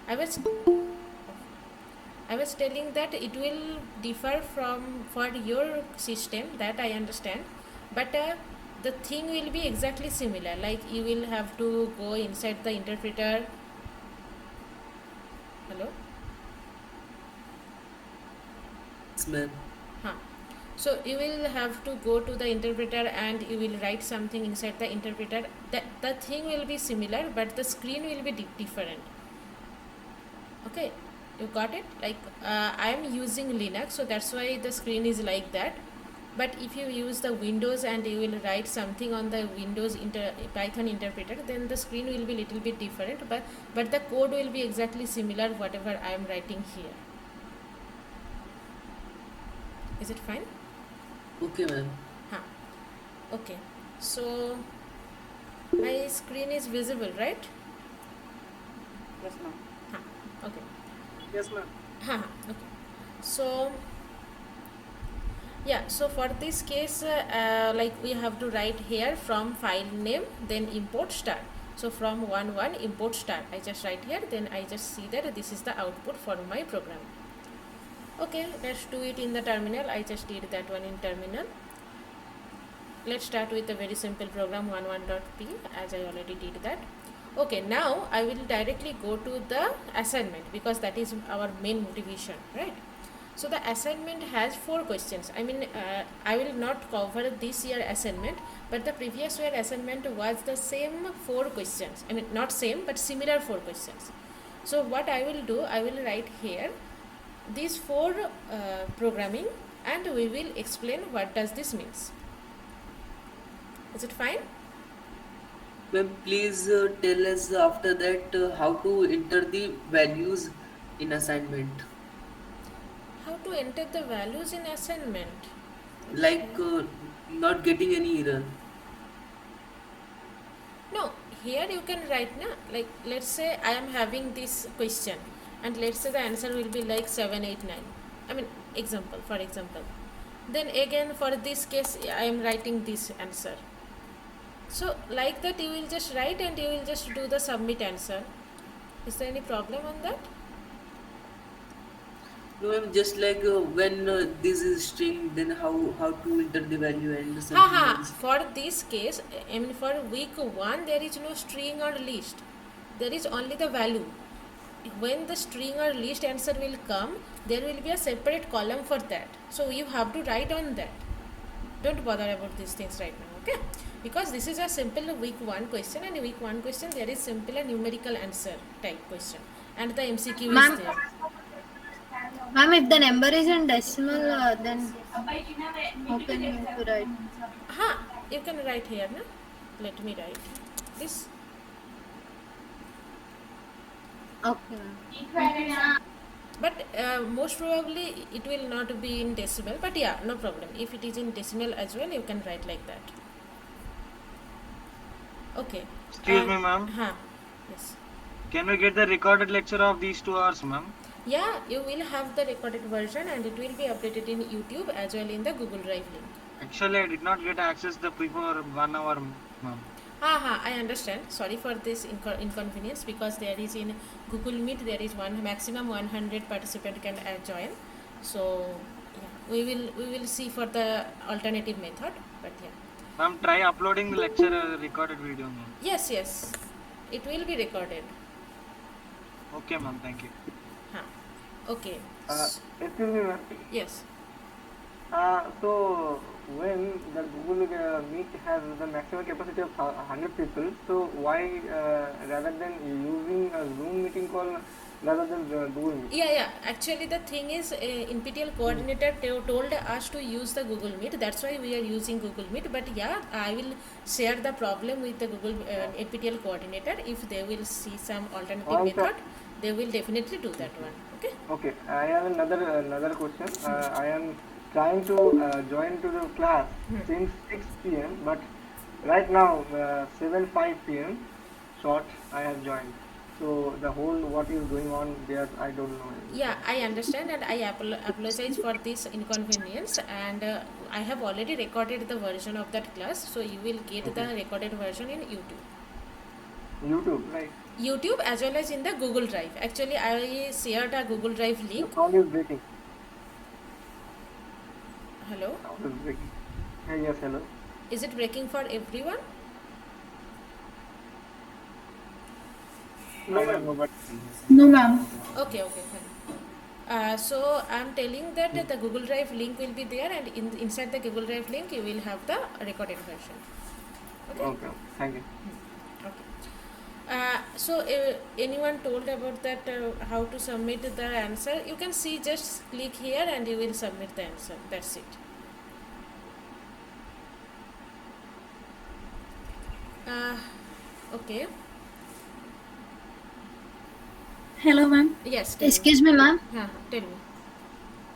I was telling that it will differ for your system, that I understand, but the thing will be exactly similar, like you will have to go inside the interpreter. Hello? ma'am. Huh. So you will have to go to the interpreter and you will write something inside the interpreter. The thing will be similar, but the screen will be different. Okay, you got it? Like I am using Linux, so that's why the screen is like that. But if you use the Windows and you will write something on the Windows Python interpreter, then the screen will be little bit different, but the code will be exactly similar whatever I am writing here. Is it fine? Okay, ma'am. Huh. Okay, so my screen is visible, right? Yes, ma'am. Huh. Okay. Yes, ma'am. Huh. Okay. So yeah, so for this case like we have to write here from file name, then import star. So from 1 import star, I just write here, then I just see that this is the output for my program. Okay, let's do it in the terminal. I just did that one in terminal. Let's start with a very simple program 11.p, as I already did that. Okay, now I will directly go to the assignment because that is our main motivation, right? So the assignment has 4 questions. I mean, I will not cover this year assignment, but the previous year assignment was the same 4 questions. I mean, not same, but similar 4 questions. So what I will do, I will write here these 4 programming, and we will explain what does this means. Is it fine? Ma'am, please tell us after that how to enter the values in assignment. How to enter the values in assignment? Like not getting any error. No, here you can write na, like let's say I am having this question and let's say the answer will be like 789. I mean example, for example. Then again for this case I am writing this answer. So like that you will just write and you will just do the submit answer. Is there any problem on that? No, ma'am, just like when this is string, then how to enter the value and something Haha, else. for this case, I mean for week 1 there is no string or list. There is only the value. When the string or list answer will come, there will be a separate column for that. So you have to write on that. Don't bother about these things right now, okay? Because this is a simple week 1 question, and week 1 question there is simple a numerical answer type question, and the MCQ is there. Ma'am, if the number is in decimal, then how can you write? You can write here, na? Let me write this. Okay. But most probably it will not be in decimal, but yeah, no problem. If it is in decimal as well, you can write like that. Okay. Excuse me, ma'am. Yes. Can we get the recorded lecture of these 2 hours, ma'am? Yeah, you will have the recorded version and it will be updated in YouTube as well in the Google Drive link. Actually, I did not get access the before 1 hour, ma'am. I understand. Sorry for this inconvenience, because there is in Google Meet there is maximum 100 participant can join. So yeah, we will see for the alternative method. But yeah. Ma'am, try uploading the lecture recorded video, ma'am. Yes, it will be recorded. Okay, ma'am. Thank you. Okay. Excuse me, ma'am. Yes. So when the Google Meet has the maximum capacity of 100 people, so why rather than using a Zoom meeting call rather than Google Meet? Yeah. Actually, the thing is, NPTEL coordinator told us to use the Google Meet. That's why we are using Google Meet. But yeah, I will share the problem with the Google NPTEL coordinator. If they will see some alternative method, they will definitely do that one. Okay. Okay. I have another question. I am trying to join to the class since 6 p.m. but right now 7:05 p.m. short I have joined. So the whole what is going on there, I don't know. Yeah, I understand, and I apologize for this inconvenience, and I have already recorded the version of that class, so you will get the recorded version in YouTube. YouTube, right? YouTube as well as in the Google Drive. Actually, I shared a Google Drive link. The sound is breaking. Hello? Sound is breaking. Yes, hello. Is it breaking for everyone? No, ma'am. No, ma'am. Okay, fine. So I'm telling that the Google Drive link will be there, and inside the Google Drive link you will have the recorded version. Okay. Okay. Thank you. Okay. So anyone told about that how to submit the answer? You can see, just click here and you will submit the answer. That's it. Okay. Hello, ma'am. Yes. Excuse me, ma'am. Tell me.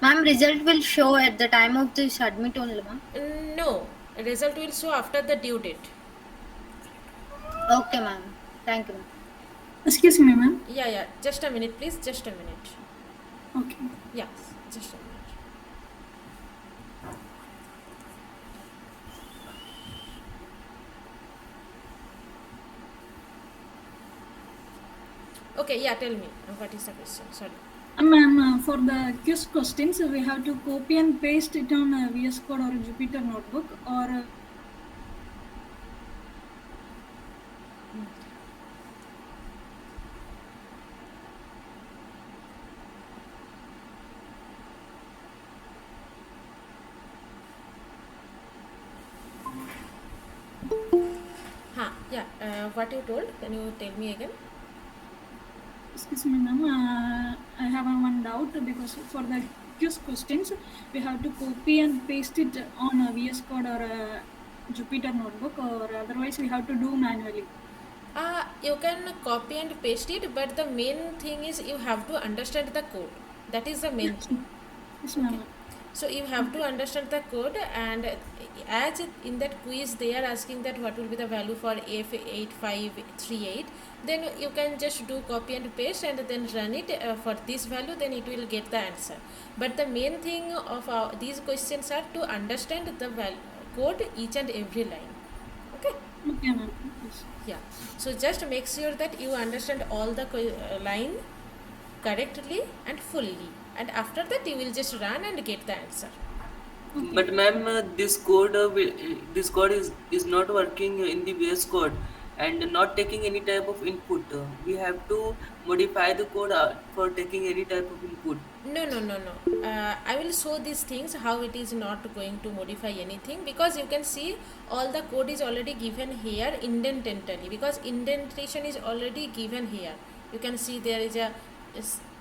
Ma'am, result will show at the time of the submit only, ma'am. No, result will show after the due date. Okay, ma'am. Thank you, ma'am. Excuse me, ma'am. Yeah. Just a minute, please. Just a minute. Okay. Yeah, just a minute. Okay, yeah, tell me. What is the question? Sorry. Ma'am, for the quiz questions, we have to copy and paste it on a VS Code or a Jupyter notebook, or what you told? Can you tell me again? Excuse me, ma'am. I have one doubt, because for the quiz questions, we have to copy and paste it on a VS Code or a Jupyter notebook, or otherwise we have to do manually. You can copy and paste it, but the main thing is you have to understand the code. That is the main thing. Yes, ma'am. So you have to understand the code, and as in that quiz they are asking that what will be the value for F8538, then you can just do copy and paste and then run it for this value, then it will get the answer. But the main thing of these questions are to understand the code each and every line. Okay. Okay, ma'am. Yes. Yeah. So just make sure that you understand all the line correctly and fully, and after that you will just run and get the answer. But ma'am, this code is not working in the VS Code and not taking any type of input. We have to modify the code for taking any type of input. No. I will show these things how it is not going to modify anything, because you can see all the code is already given here indentally, because indentation is already given here. You can see there is a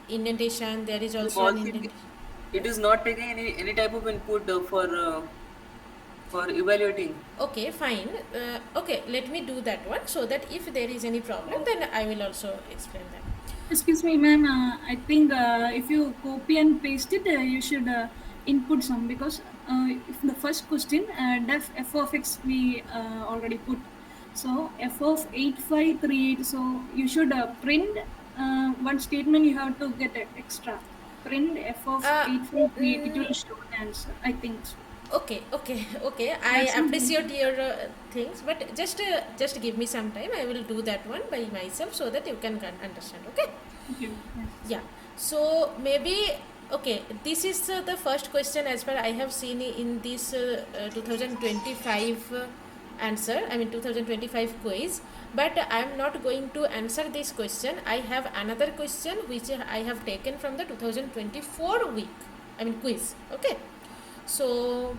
indentation, there is also an indentation. It is not taking any type of input for evaluating. Okay, fine. Okay, let me do that one, so that if there is any problem, then I will also explain that. Excuse me, ma'am. I think if you copy and paste it, you should input some, because if the first question, def f of x we already put. So f of 8538. So you should print one statement. You have to get extra. Print f of 8538. It will show the answer. I think so. Okay. I appreciate your things, but just give me some time. I will do that one by myself, so that you can understand. Okay. Thank you. Yes. Yeah. So maybe this is the first question as per I have seen in this 2025 answer. I mean 2025 quiz. But I am not going to answer this question. I have another question which I have taken from the 2024 quiz. Okay. So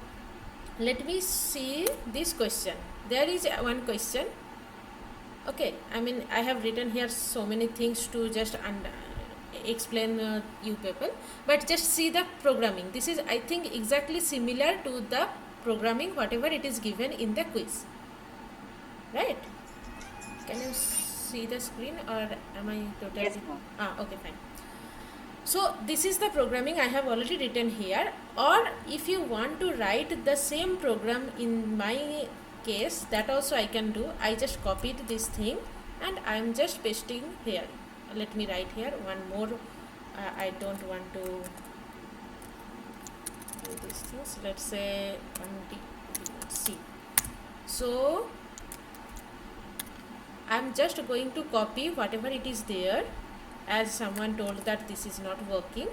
let me see this question. There is one question. Okay, I mean I have written here so many things to just explain you people, but just see the programming. This is, I think, exactly similar to the programming whatever it is given in the quiz, right? Can you see the screen, or am I totally? Yes, ma'am. Okay, fine. So this is the programming I have already written here, or if you want to write the same program in my case, that also I can do. I just copied this thing and I am just pasting here. Let me write here one more. I don't want to do these things. Let's say C. So I am just going to copy whatever it is there, as someone told that this is not working.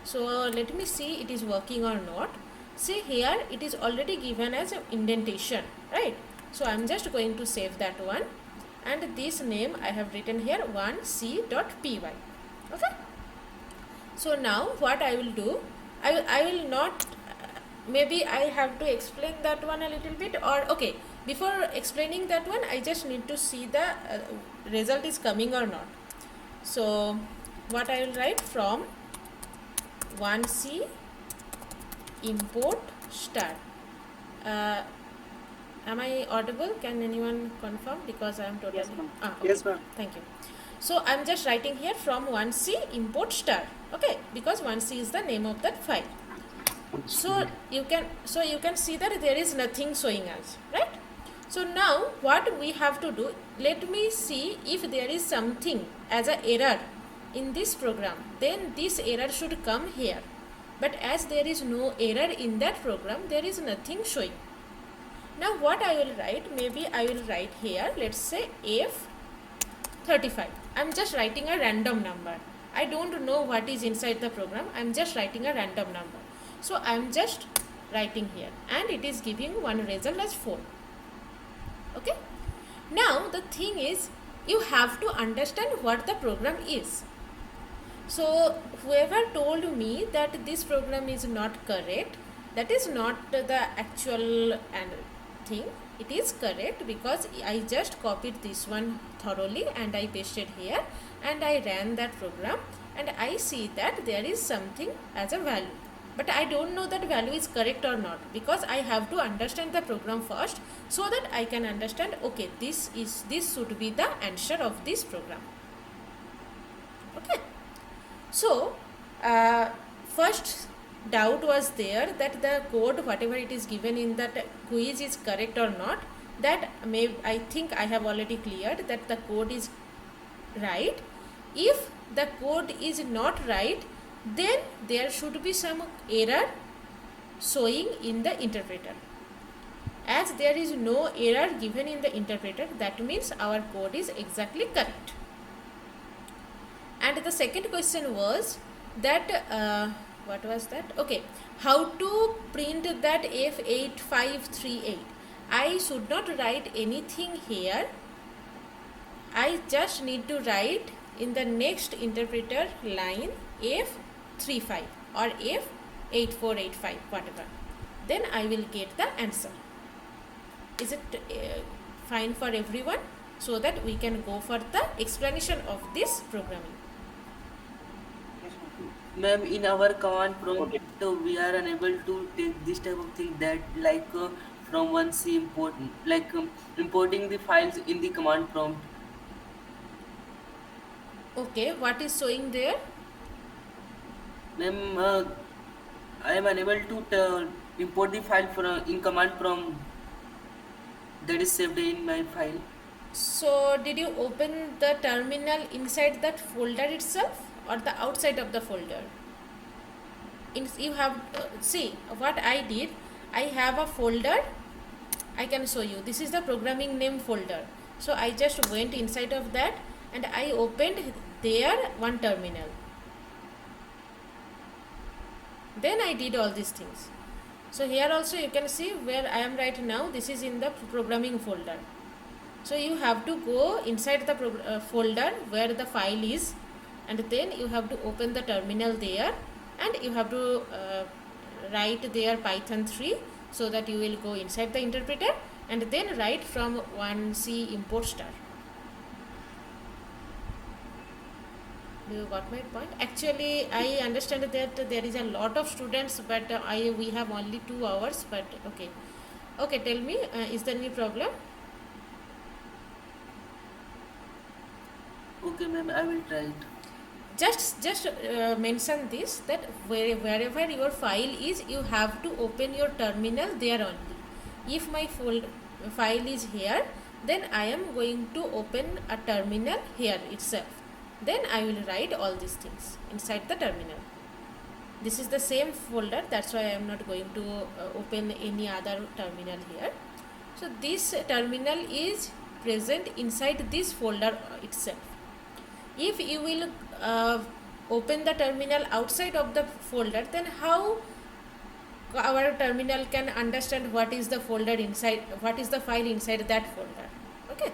So let me see it is working or not. See here, it is already given as an indentation, right? So I'm just going to save that one, and this name I have written here 1c.py. Okay. So now what I will do, I will not, maybe I have to explain that one a little bit, or okay, before explaining that one I just need to see the result is coming or not. So what I will write, from 1C import star. Am I audible? Can anyone confirm? Because I am totally... Yes, ma'am. Okay. Yes, ma'am. Thank you. So I am just writing here from 1C import star. Okay, because 1C is the name of that file. So you can see that there is nothing showing us, right? So now what we have to do, let me see if there is something as an error in this program, then this error should come here. But as there is no error in that program, there is nothing showing. Now what I will write, maybe I will write here, let's say F35. I'm just writing a random number. I don't know what is inside the program. I'm just writing a random number. So I'm just writing here, and it is giving one result as 4. Okay. Now the thing is, you have to understand what the program is. So whoever told me that this program is not correct, that is not the actual thing. It is correct because I just copied this one thoroughly and I pasted here, and I ran that program, and I see that there is something as a value. But I don't know that value is correct or not, because I have to understand the program first, so that I can understand, okay, this should be the answer of this program. Okay. So first doubt was there that the code, whatever it is given in that quiz, is correct or not. That I think I have already cleared that the code is right. If the code is not right, then there should be some error showing in the interpreter. As there is no error given in the interpreter, that means our code is exactly correct. And the second question was that what was that? Okay, how to print that F8538. I should not write anything here. I just need to write in the next interpreter line F35 or F8485, whatever. Then I will get the answer. Is it fine for everyone? So that we can go for the explanation of this programming. Ma'am, in our command prompt, we are unable to take this type of thing, that like from 1C import, like importing the files in the command prompt. Okay, what is showing there? Ma'am, I am unable to import the file from in command prompt that is saved in my file. So did you open the terminal inside that folder itself or the outside of the folder? You have see what I did. I have a folder. I can show you. This is the programming name folder. So I just went inside of that and I opened there one terminal. Then I did all these things. So here also you can see where I am right now. This is in the programming folder. So you have to go inside the folder where the file is, and then you have to open the terminal there, and you have to write there Python 3, so that you will go inside the interpreter and then write from 1C import star. Do you got my point? Actually, I understand that there is a lot of students, but we have only 2 hours. But okay, tell me, is there any problem? Okay, ma'am, I will try it. Just mention this, that wherever your file is, you have to open your terminal there only. If my file is here, then I am going to open a terminal here itself. Then I will write all these things inside the terminal. This is the same folder, that's why I am not going to open any other terminal here. So this terminal is present inside this folder itself. If you will open the terminal outside of the folder, then how our terminal can understand what is the folder inside, what is the file inside that folder? Okay,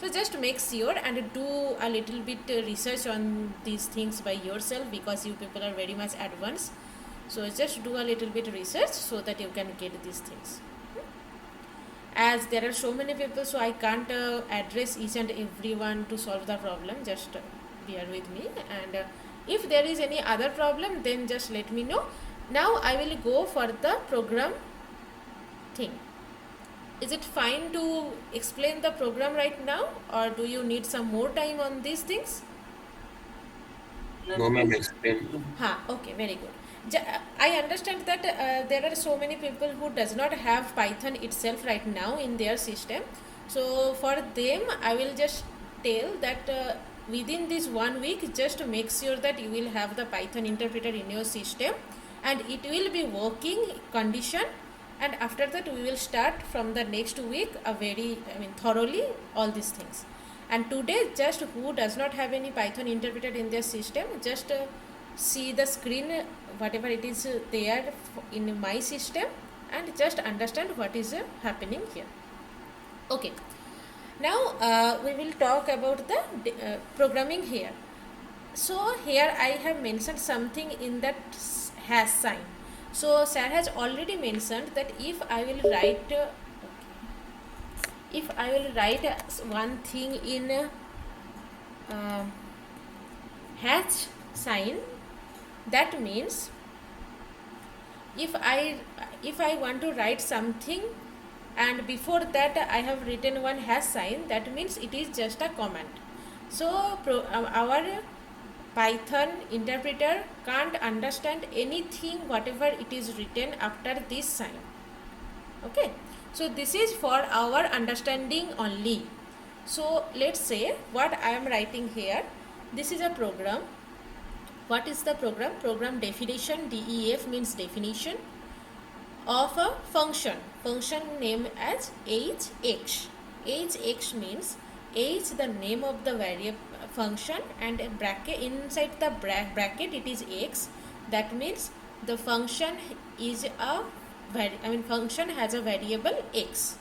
So just make sure and do a little bit research on these things by yourself, because you people are very much advanced. So just do a little bit research so that you can get these things. As there are so many people, so I can't address each and everyone to solve the problem. Just bear with me, and if there is any other problem, then just let me know. Now I will go for the program thing. Is it fine to explain the program right now, or do you need some more time on these things? No, ma'am, explain. Okay, very good. I understand that there are so many people who does not have Python itself right now in their system. So for them, I will just tell that within this 1 week, just make sure that you will have the Python interpreter in your system, and it will be working condition. And after that, we will start from the next week thoroughly all these things. And today, just who does not have any Python interpreter in their system, just see the screen, whatever it is there in my system, and just understand what is happening here. Okay. Now we will talk about the programming here. So here I have mentioned something in that hash sign. So sir has already mentioned that if I will write one thing in hash sign, that means if I want to write something and before that I have written one hash sign, that means it is just a command. So our Python interpreter can't understand anything whatever it is written after this sign. Okay, so this is for our understanding only. So let's say what I am writing here. This is a program. What is the program? Program definition. DEF means definition of a function. Function name as hx. Hx means h the name of the variable function, and a bracket inside the bracket it is x. That means the function is a function has a variable x.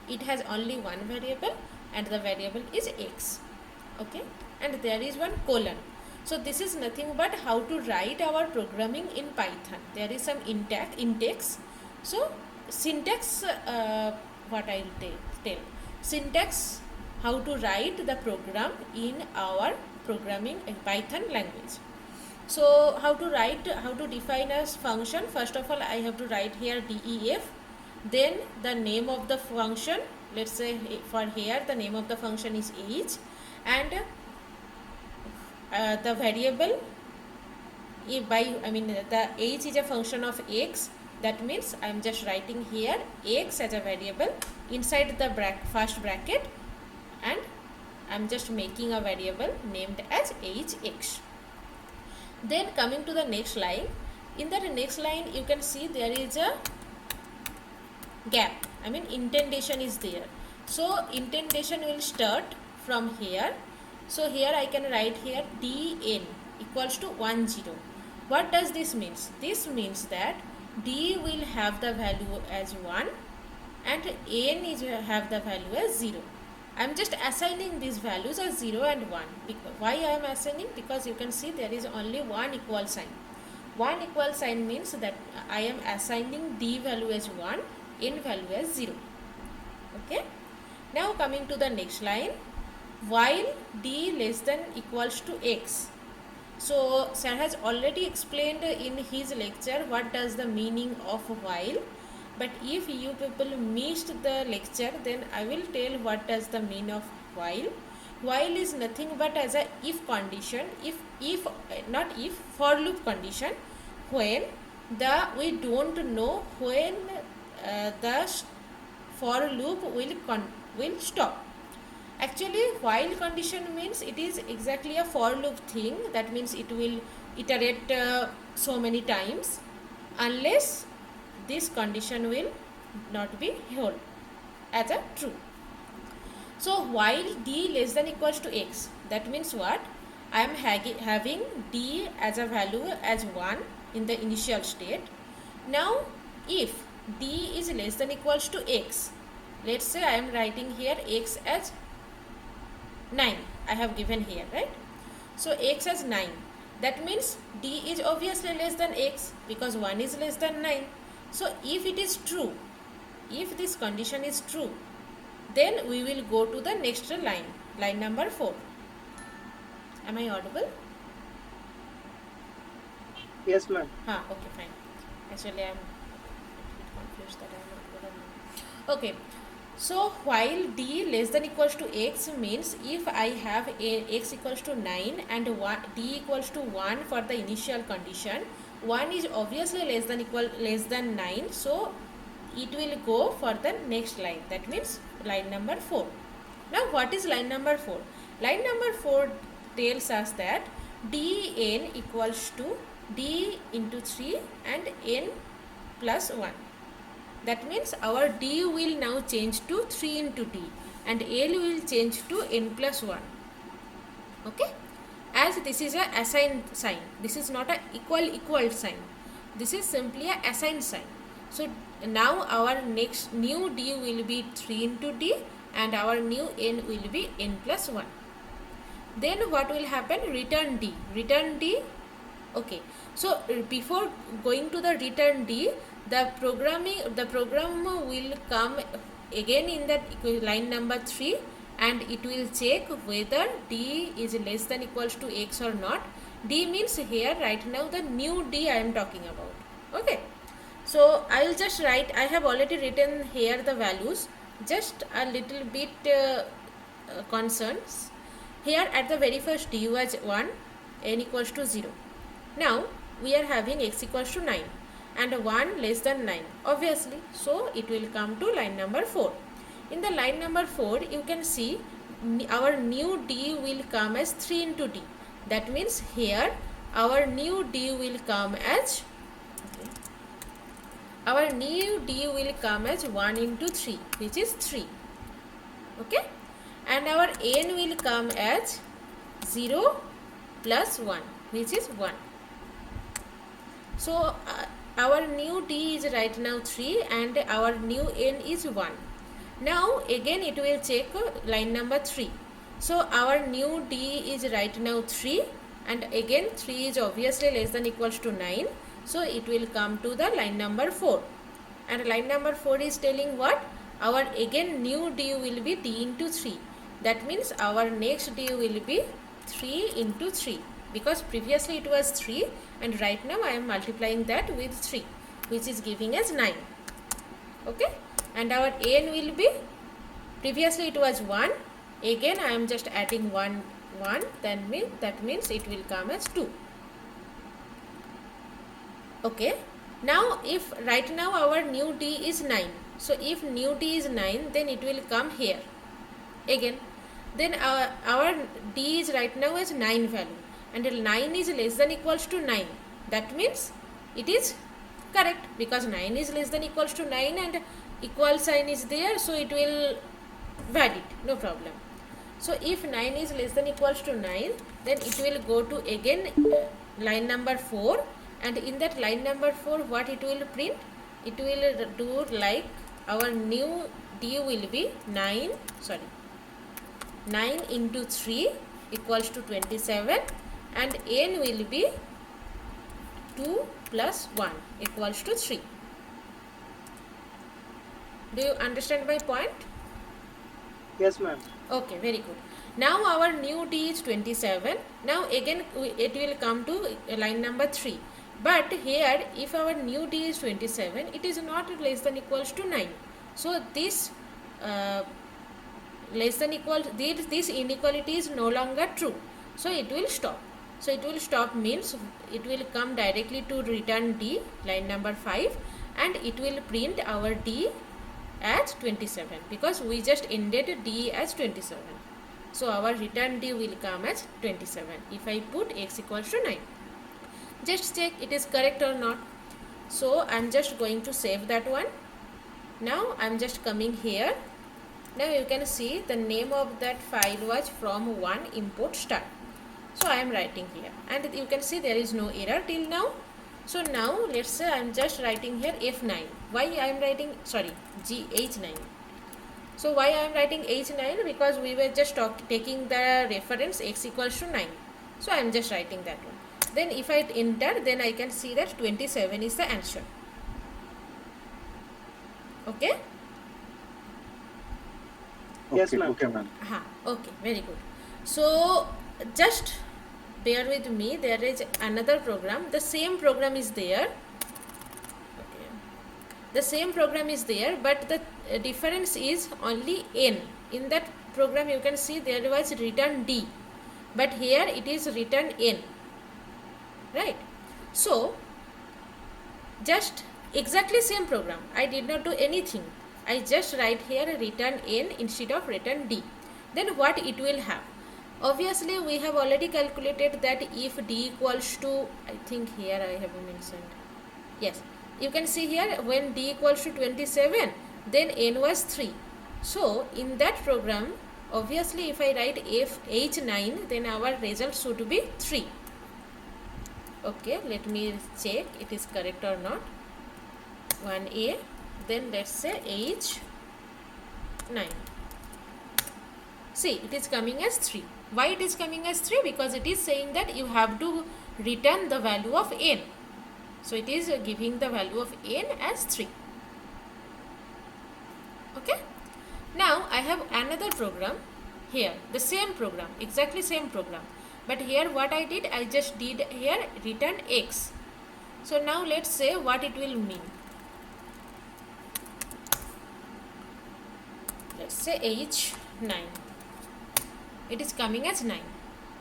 It has only one variable and the variable is x. Okay, and there is one colon. So this is nothing but how to write our programming in Python. There is some index. So syntax, what I will tell. Syntax, how to write the program in our programming Python language. So how to define a function. First of all, I have to write here def, then the name of the function. Let's say for here the name of the function is h, and the variable the h is a function of x. That means I am just writing here x as a variable inside the first bracket, and I am just making a variable named as hx. Then coming to the next line, in the next line you can see there is a gap, indentation is there. So indentation will start from here. So here I can write here dn equals to 10. What does this mean? This means that d will have the value as 1 and n is have the value as 0. I am just assigning these values as 0 and 1. Why I am assigning? Because you can see there is only one equal sign. One equal sign means that I am assigning d value as 1, n value as 0. Okay. Now coming to the next line, while d less than equals to x. So sir has already explained in his lecture what does the meaning of while. But if you people missed the lecture, then I will tell what does the mean of while. While is nothing but as a if condition, for loop condition, when we don't know when the for loop will stop. Actually, while condition means it is exactly a for loop thing. That means it will iterate so many times unless this condition will not be held as a true. So while d less than equals to x, that means what? I am having d as a value as 1 in the initial state. Now if d is less than equals to x, let's say I am writing here x as 9 I have given here, right? So x as 9. That means d is obviously less than x because 1 is less than 9. So if it is true, if this condition is true, then we will go to the next line, line number 4. Am I audible? Yes, ma'am. Okay, fine. Actually, I am confused that I am not good. Okay. So while d less than equals to x means if I have x equals to 9 and d equals to 1 for the initial condition, 1 is obviously less than 9, so it will go for the next line, that means line number 4. Now what is line number 4? Line number 4 tells us that dn equals to d into 3 and n plus 1. That means our d will now change to 3 into d and l will change to n plus 1. Okay, as this is a assigned sign, this is not a equal sign, this is simply a assigned sign. So now our next new d will be 3 into d and our new n will be n plus 1. Then what will happen? Return d. Okay, so before going to the return d, the program will come again in that line number 3 and it will check whether d is less than equals to x or not. D means here right now the new d I am talking about. Okay, so I will just write, I have already written here the values, just a little bit concerns. Here at the very first d was 1, n equals to 0. Now we are having x equals to 9 and 1 less than 9 obviously, so it will come to line number 4. In the line number 4 you can see our new d will come as 3 into d. That means here our new d will come as 1 into 3, which is 3. Okay, and our n will come as 0 plus 1, which is 1. So our new d is right now 3 and our new n is 1. Now again it will check line number 3. So our new d is right now 3 and again 3 is obviously less than equals to 9. So it will come to the line number 4. And line number 4 is telling what? Our again new d will be d into 3. That means our next d will be 3 into 3. Because previously it was 3 and right now I am multiplying that with 3, which is giving us 9. Okay, and our n will be, previously it was 1, again I am just adding 1, then that means it will come as 2. Okay, now if right now our new d is 9, so if new d is 9 then it will come here again. Then our d is right now as 9 value and 9 is less than equals to 9. That means it is correct because 9 is less than equals to 9 and equal sign is there, so it will valid, no problem. So if 9 is less than equals to 9, then it will go to again line number 4, and in that line number 4 what it will print? It will do like our new d will be 9 into 3 equals to 27 and n will be 2 plus 1 equals to 3. Do you understand my point? Yes, ma'am. Okay, very good. Now our new d is 27. Now again it will come to line number 3. But here if our new d is 27, it is not less than equals to 9. So this this inequality is no longer true. So it will stop. So it will stop means it will come directly to return d, line number 5, and it will print our d as 27 because we just ended d as 27. So our return d will come as 27 if I put x equals to 9. Just check it is correct or not. So I am just going to save that one. Now I am just coming here. Now you can see the name of that file was from one import start. So I am writing here and you can see there is no error till now. So now let's say I am just writing here F9. Why I am writing, sorry, GH9. So why I am writing h9? Because we were just taking the reference x equals to 9. So I am just writing that one. Then if I enter, then I can see that 27 is the answer. Okay? Yes, ma'am. Okay, ma'am. Okay, very good. So just bear with me, there is another program. The same program is there. Okay. The same program is there, but the difference is only n. In that program you can see there was written d, but here it is written n. Right? So just exactly same program. I did not do anything. I just write here written n instead of written d. Then what it will have? Obviously we have already calculated that if d equals to, I think here I have mentioned, yes, you can see here when d equals to 27, then n was 3. So in that program, obviously if I write h9, then our result should be 3. Okay, let me check it is correct or not. 1a, then let's say h9. See, it is coming as 3. Why it is coming as 3? Because it is saying that you have to return the value of n. So it is giving the value of n as 3. Okay. Now I have another program here, the same program, exactly same program. But here what I did, I just did here return x. So now let's say what it will mean. Let's say h9. It is coming as 9.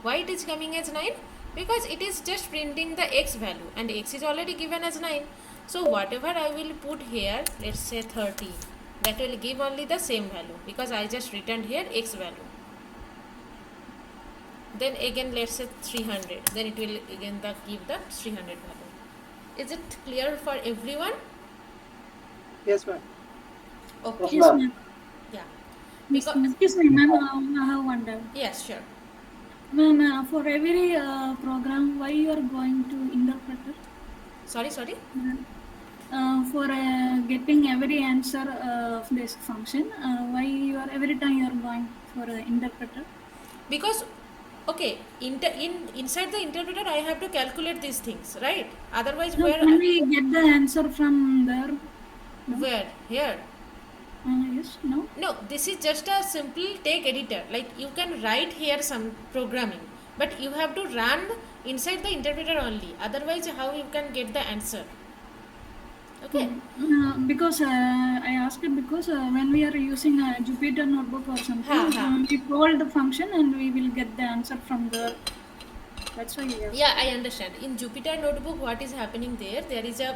Why it is coming as 9? Because it is just printing the x value and x is already given as 9. So whatever I will put here, let's say 30, that will give only the same value because I just returned here x value. Then again let's say 300, then it will again give the 300 value. Is it clear for everyone? Yes, ma'am. Okay. Yes, ma'am. Yeah. Excuse me, ma'am. I have one doubt. Yes, sure. Ma'am, for every program, why you are going to interpreter? Sorry. For getting every answer of this function, why you are every time you are going for interpreter? Because okay, inside the interpreter I have to calculate these things, right? Otherwise, No, where can we get the answer from there? No? Where? Here? Yes, no. No, this is just a simple text editor. Like you can write here some programming, but you have to run inside the interpreter only. Otherwise, how you can get the answer? Okay. Because I asked it because when we are using a Jupyter notebook or something, we call the function and we will get the answer from there. That's why. Yeah, I understand. In Jupyter notebook, what is happening there? There is a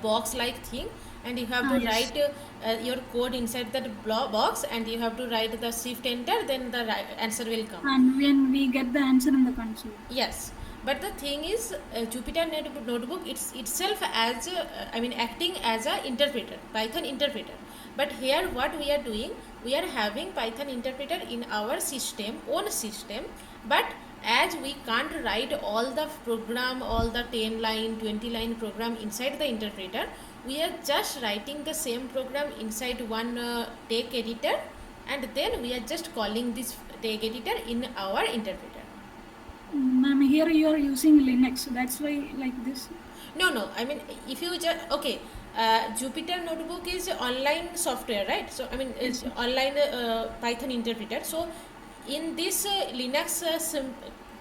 box-like thing, and you have to write your code inside that box, and you have to write the shift enter. Then the answer will come. And when we get the answer in the console. Yes. But the thing is, Jupyter notebook it's itself as acting as a interpreter, Python interpreter. But here what we are doing, we are having Python interpreter in our own system. But as we can't write all the program, all the 10 line, 20 line program inside the interpreter, we are just writing the same program inside one text editor, and then we are just calling this text editor in our interpreter. Ma'am, here you are using Linux, that's why like this. No, I mean if you just Jupyter notebook is online software, right? So I mean it's online Python interpreter. So in this Linux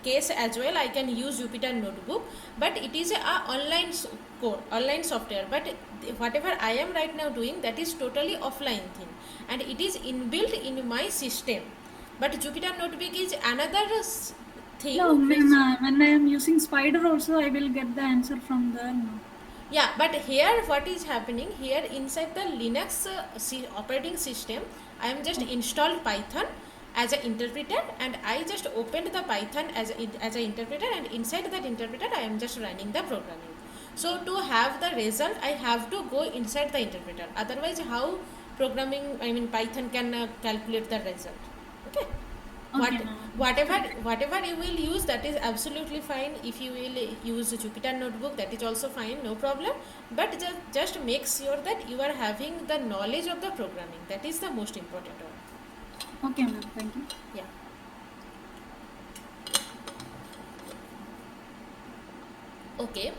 case as well, I can use Jupyter notebook, but it is a online code, online software. But whatever I am right now doing, that is totally offline thing, and it is inbuilt in my system. But Jupyter notebook is another thing. No, ma'am, when I am using Spider also, I will get the answer from there. No. Yeah, but here what is happening here inside the Linux operating system, I am just installed Python as an interpreter, and I just opened the Python as an interpreter, and inside that interpreter I am just running the programming. So to have the result, I have to go inside the interpreter. Otherwise, how Python can calculate the result? Okay. Okay, Whatever you will use, that is absolutely fine. If you will use a Jupyter notebook, that is also fine, no problem. But just make sure that you are having the knowledge of the programming. That is the most important one. Okay, ma'am. Thank you. Yeah. Okay.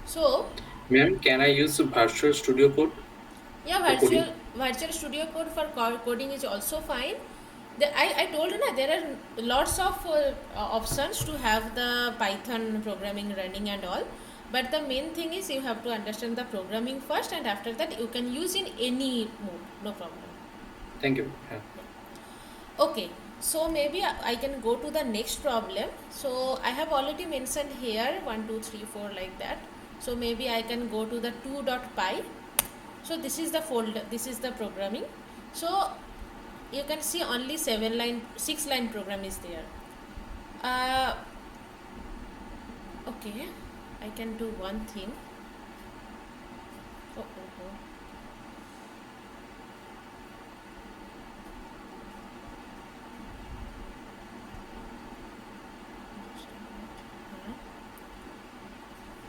So, Ma'am, can I use Virtual Studio Code? yeah, for coding? Virtual Studio Code for coding is also fine. I told you na, there are lots of options to have the Python programming running and all, but the main thing is you have to understand the programming first, and after that you can use in any mode, no problem. Thank you. Yeah. Okay, so maybe I can go to the next problem. So I have already mentioned here 1 2 3 4 like that. So maybe I can go to the 2.py. So this is the folder, this is the programming. So you can see only 6 line program is there. Okay, I can do one thing. Oh.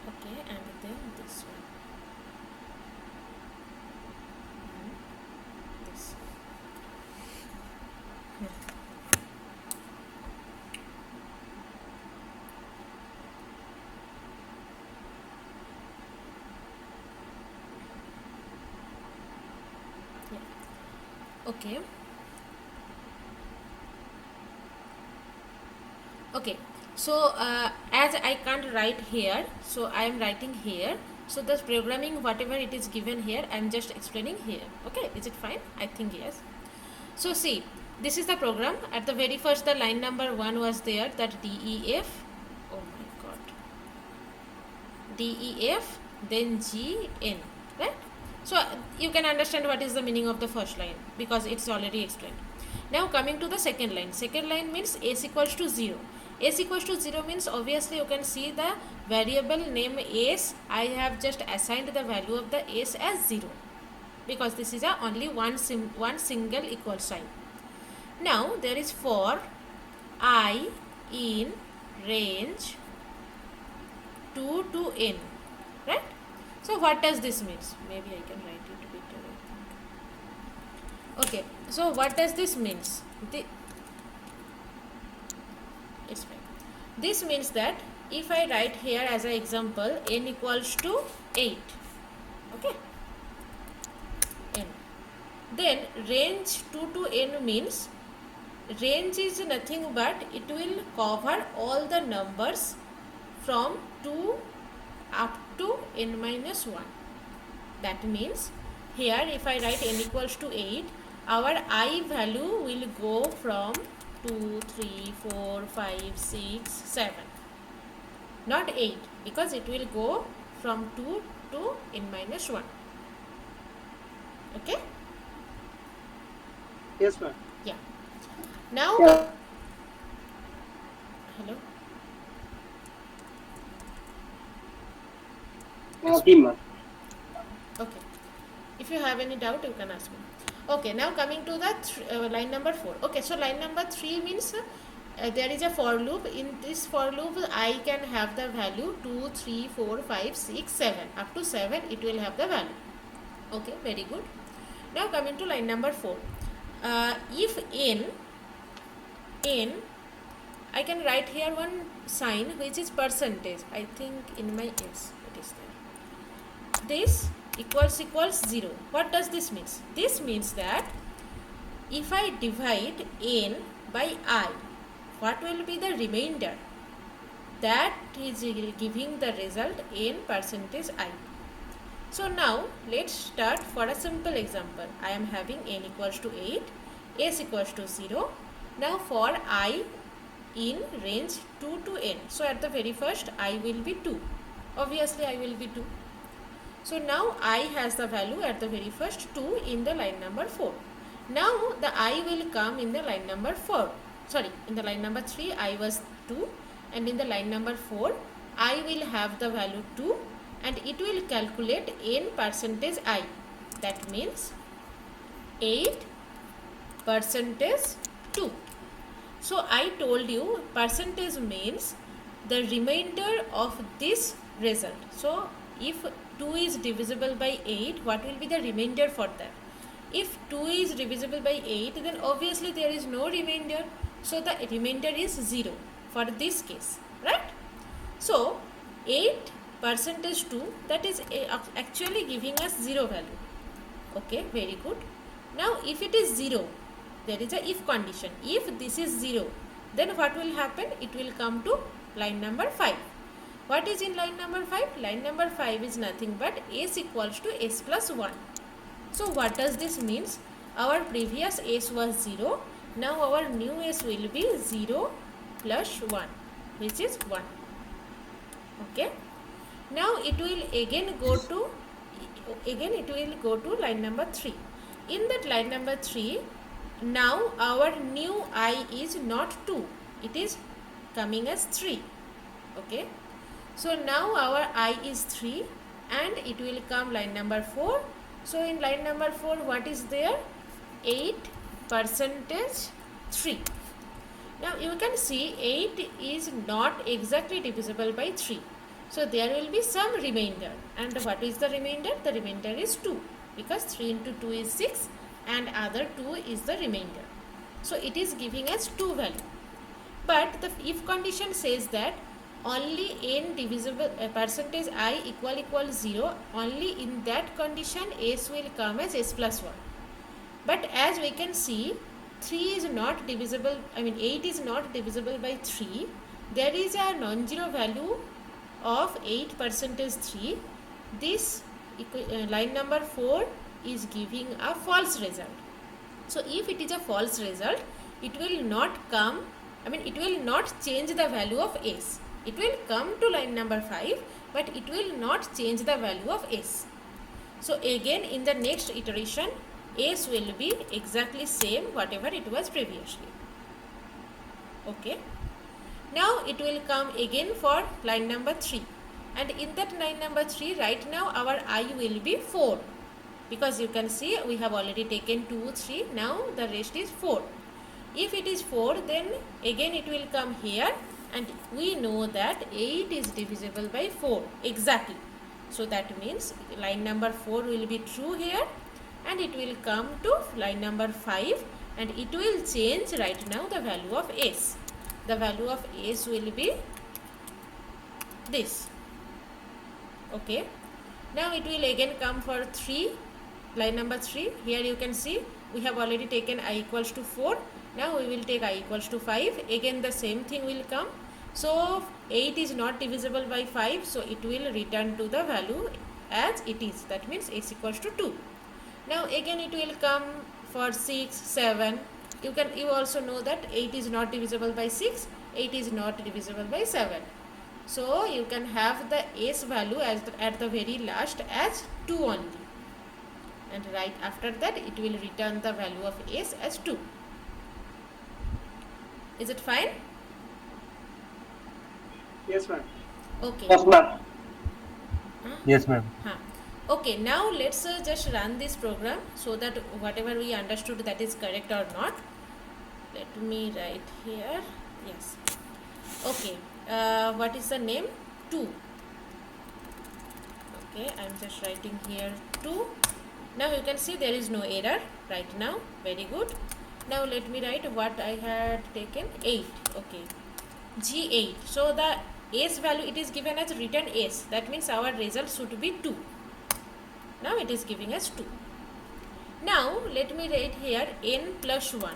Okay, and then this one. This. Okay. Okay, so as I can't write here, so I am writing here. So the programming, whatever it is given here, I am just explaining here. Okay, is it fine? I think yes. So see, this is the program. At the very first, the line number 1 was there, that DEF. Oh my god. DEF, then GN, right? So you can understand what is the meaning of the first line because it's already explained. Now coming to the second line. Second line means s equals to 0. S equals to 0 means obviously you can see the variable name s. I have just assigned the value of the s as 0 because this is only one single equal sign. Now there is for I in range 2 to n, right? So what does this means? Maybe I can write it better, I think. Okay, so what does this means? It's fine. This means that if I write here as an example n equals to 8, okay, n, then range 2 to n means range is nothing but it will cover all the numbers from 2 up to n minus 1. That means here if I write n equals to 8, our I value will go from 2, 3, 4, 5, 6, 7. Not 8 because it will go from 2 to n minus 1. Okay? Yes, ma'am. Yeah. Now, Yeah. hello? Team, ma'am. Okay. If you have any doubt, you can ask me. Okay, now coming to the line number 4. Okay, so line number 3 means there is a for loop. In this for loop, I can have the value 2, 3, 4, 5, 6, 7. Up to 7, it will have the value. Okay, very good. Now coming to line number 4. If n, I can write here one sign which is percentage. I think in my s it is there. This equals 0. What does this mean? This means that if I divide n by I, what will be the remainder? That is giving the result n percentage I. So now let's start for a simple example. I am having n equals to 8, s equals to 0. Now for I in range 2 to n. So at the very first I will be 2. Obviously I will be 2. So now I has the value at the very first 2 in the line number 4. Now the I will come in the line number 4. Sorry, in the line number 3 I was 2, and in the line number 4 I will have the value 2, and it will calculate n percentage I. That means 8 percentage 2. So I told you percentage means the remainder of this result. So if 2 is divisible by 8, what will be the remainder for that? If 2 is divisible by 8, then obviously there is no remainder. So the remainder is 0 for this case, right? So 8 percentage 2, that is actually giving us 0 value. Okay, very good. Now if it is 0, there is a if condition. If this is 0, then what will happen? It will come to line number 5. What is in line number 5? Line number 5 is nothing but s equals to s plus 1. So what does this means? Our previous s was 0. Now our new s will be 0 plus 1, which is 1. Okay. Now it will again go to line number 3. In that line number 3, now our new I is not 2. It is coming as 3. Okay. So now our I is 3 and it will come line number 4. So in line number 4, what is there? 8 percentage 3. Now you can see 8 is not exactly divisible by 3. So there will be some remainder. And what is the remainder? The remainder is 2. Because 3 into 2 is 6 and other 2 is the remainder. So it is giving us 2 value. But the if condition says that only n divisible percentage I equal 0, only in that condition s will come as s plus 1. But as we can see, 3 is not divisible, 8 is not divisible by 3. There is a non-zero value of 8 percentage 3. This line number 4 is giving a false result. So if it is a false result, it will not come, it will not change the value of s. It will come to line number 5, but it will not change the value of s. So again in the next iteration, s will be exactly same whatever it was previously. Okay. Now it will come again for line number 3. And in that line number 3, right now our I will be 4. Because you can see we have already taken 2, 3. Now the rest is 4. If it is 4, then again it will come here. And we know that 8 is divisible by 4 exactly. So that means line number 4 will be true here and it will come to line number 5 and it will change right now the value of s. The value of s will be this. Okay. Now it will again come for 3, line number 3. Here you can see we have already taken I equals to 4. Now we will take I equals to 5. Again the same thing will come. So 8 is not divisible by 5. So it will return to the value as it is. That means s equals to 2. Now again it will come for 6, 7. You also know that 8 is not divisible by 6. 8 is not divisible by 7. So you can have the s value at the very last as 2 only. And right after that it will return the value of s as 2. Is it fine? Yes, ma'am. Okay. Yes, ma'am. Yes, ma'am. Okay, now let's just run this program so that whatever we understood that is correct or not. Let me write here. Yes. Okay. What is the name? 2. Okay, I am just writing here 2. Now you can see there is no error right now. Very good. Now let me write what I had taken. 8. Okay. G8. So the s value it is given as written s. That means our result should be 2. Now it is giving us 2. Now let me write here n plus 1.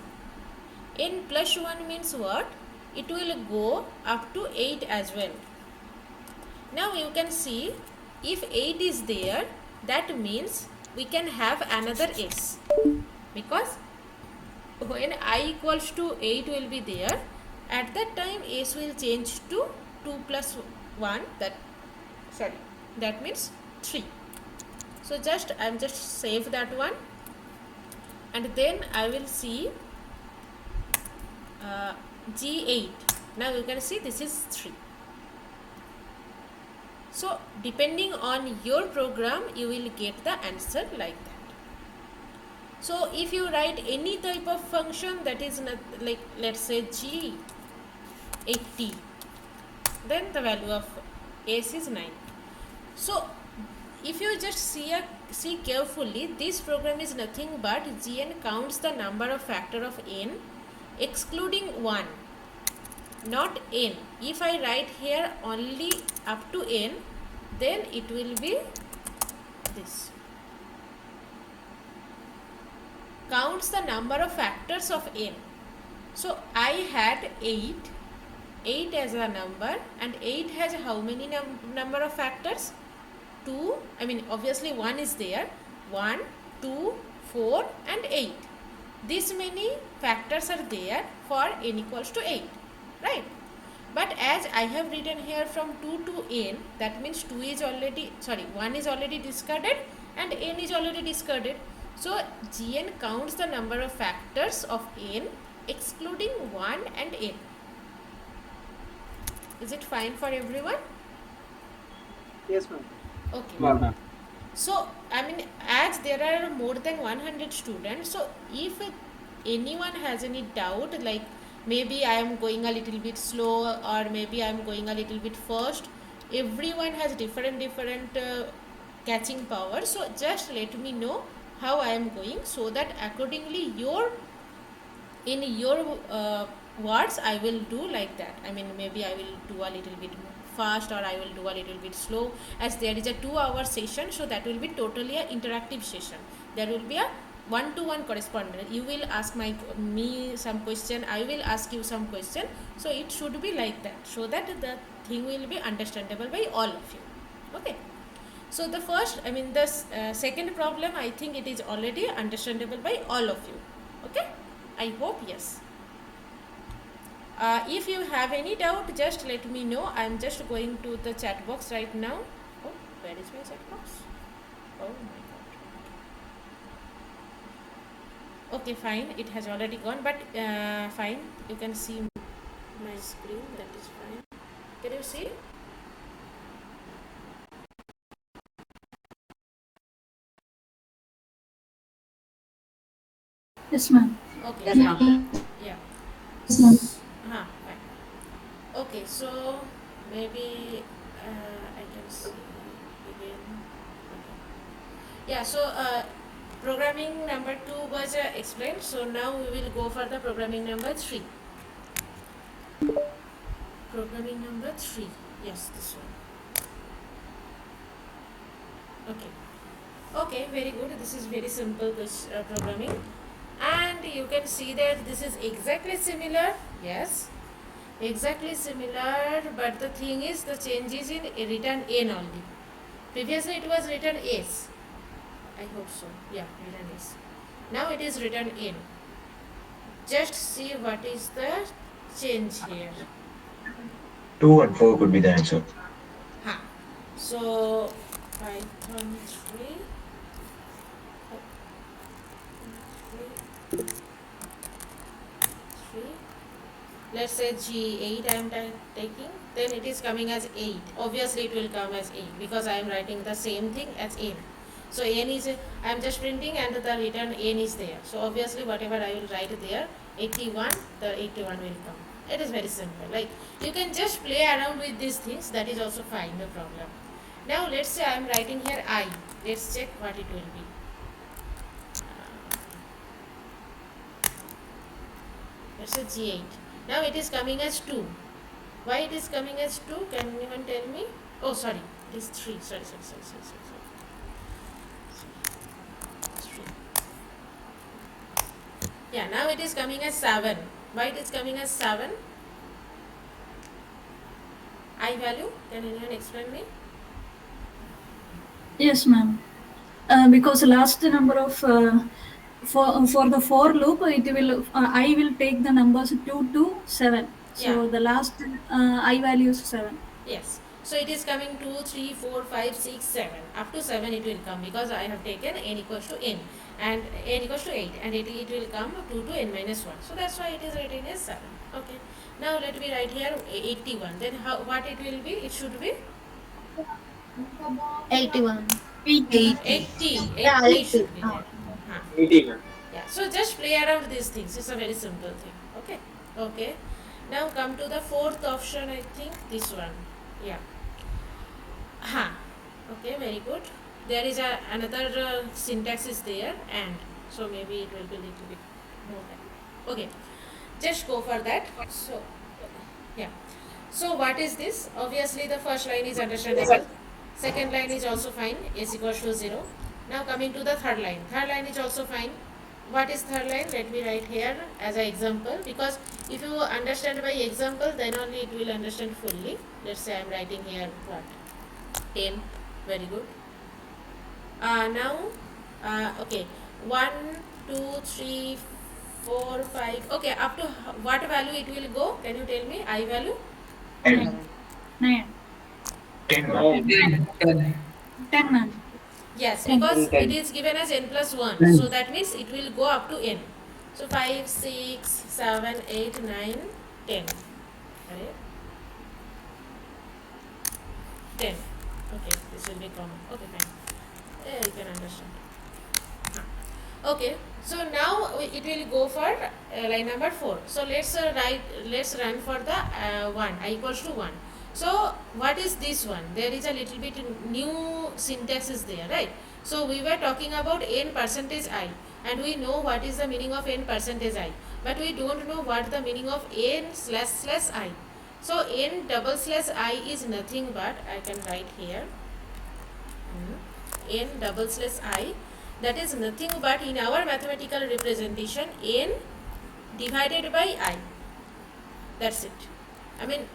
N plus 1 means what? It will go up to 8 as well. Now you can see if 8 is there, that means we can have another s. Because when I equals to 8 will be there, at that time s will change to 2 plus 1. That means 3. So I am just save that one, and then I will see G8. Now you can see this is 3. So depending on your program, you will get the answer like that. So if you write any type of function that is not, like let's say G80, then the value of s is 9. So if you just see carefully, this program is nothing but Gn counts the number of factor of n excluding 1, not n. If I write here only up to n, then it will be this. Counts the number of factors of n. So I had 8 as a number, and 8 has how many number of factors? 2, I mean obviously 1 is there, 1, 2, 4 and 8. This many factors are there for n equals to 8, right? But as I have written here from 2 to n, that means 1 is already discarded and n is already discarded. So Gn counts the number of factors of n excluding 1 and n. Is it fine for everyone? Yes, ma'am. Okay. So I mean, as there are more than 100 students, so if anyone has any doubt, like maybe I am going a little bit slow or maybe I am going a little bit fast, everyone has different catching power. So just let me know how I am going, so that accordingly in your words I will do like that. I mean, maybe I will do a little bit fast or I will do a little bit slow, as there is a 2-hour session, so that will be totally an interactive session. There will be a one-to-one correspondence. You will ask me some question, I will ask you some question. So it should be like that, so that the thing will be understandable by all of you. Okay. So the second problem, I think it is already understandable by all of you. Okay. I hope yes. If you have any doubt, just let me know. I am just going to the chat box right now. Oh, where is my chat box? Oh my god. Okay, fine. It has already gone, but fine. You can see my screen. That is fine. Can you see? Yes, ma'am. Okay. Yes, ma'am. Yeah. Yes, ma'am. Fine. Okay, so maybe I can see again. Okay. Yeah, so programming number 2 was explained. So now we will go for the programming number 3. Programming number 3. Yes, this one. Okay. Okay, very good. This is very simple programming. And you can see that this is exactly similar. Yes, exactly similar, but the thing is, the change is in written n only. Previously it was written s. I hope so. Yeah, written s. Now it is written n. Just see what is the change here. 2 and 4 could be the answer. So Python 3. Let's say G8 I am taking, then it is coming as 8. Obviously it will come as 8 because I am writing the same thing as n. So n is, I am just printing and the return n is there. So obviously whatever I will write there, 81, the 81 will come. It is very simple. Like, you can just play around with these things, that is also fine, no problem. Now let's say I am writing here I. Let's check what it will be. Let's say G8. Now it is coming as 2. Why it is coming as 2? Can anyone tell me? Oh, sorry. It is 3. Sorry. 3. Yeah, now it is coming as 7. Why it is coming as 7? I value? Can anyone explain me? Yes, ma'am. Because last number of for the for loop, it will I will take the numbers 2 to 7. So Yeah. the last I value is 7. Yes. So it is coming 2, 3, 4, 5, 6, 7. Up to 7 it will come because I have taken n equals to n and n equals to 8, and it will come 2 to n minus 1. So that's why it is written as 7. Okay. Now let me write here 81. Then what it will be? It should be 81. 80. 80. Yeah, 80 should be there. 81. so just play around these things. It's a very simple thing. Okay. Okay. Now come to the fourth option. I think this one. Yeah. Okay, very good. There is another syntax is there, and so maybe it will be little bit more. Okay, just go for that. So yeah. So what is this? Obviously the first line is understandable. Second line is also fine. S equals to 0. Now coming to the third line. Third line is also fine. What is third line? Let me write here as an example, because if you understand by example, then only it will understand fully. Let's say I am writing here what? 10. Very good. Now okay, 1 2 3 4 5. Okay, up to what value it will go? Can you tell me? I value 10. 9. 10. 10, ma'am. yes, 10. because it is given as n plus 1, so that means it will go up to n. So 5 6 7 8 9 10. Right? 10. Okay, this will be common. Okay, fine. Yeah, you can understand. Okay, so now it will go for line number 4. So let's run for the 1, I equals to 1. So what is this one? There is a little bit new syntax is there, right? So we were talking about n percentage I, and we know what is the meaning of n percentage I, but we don't know what the meaning of n slash slash I. So n double slash I is nothing but, I can write here, n double slash I, that is nothing but in our mathematical representation n divided by I. That's it. I mean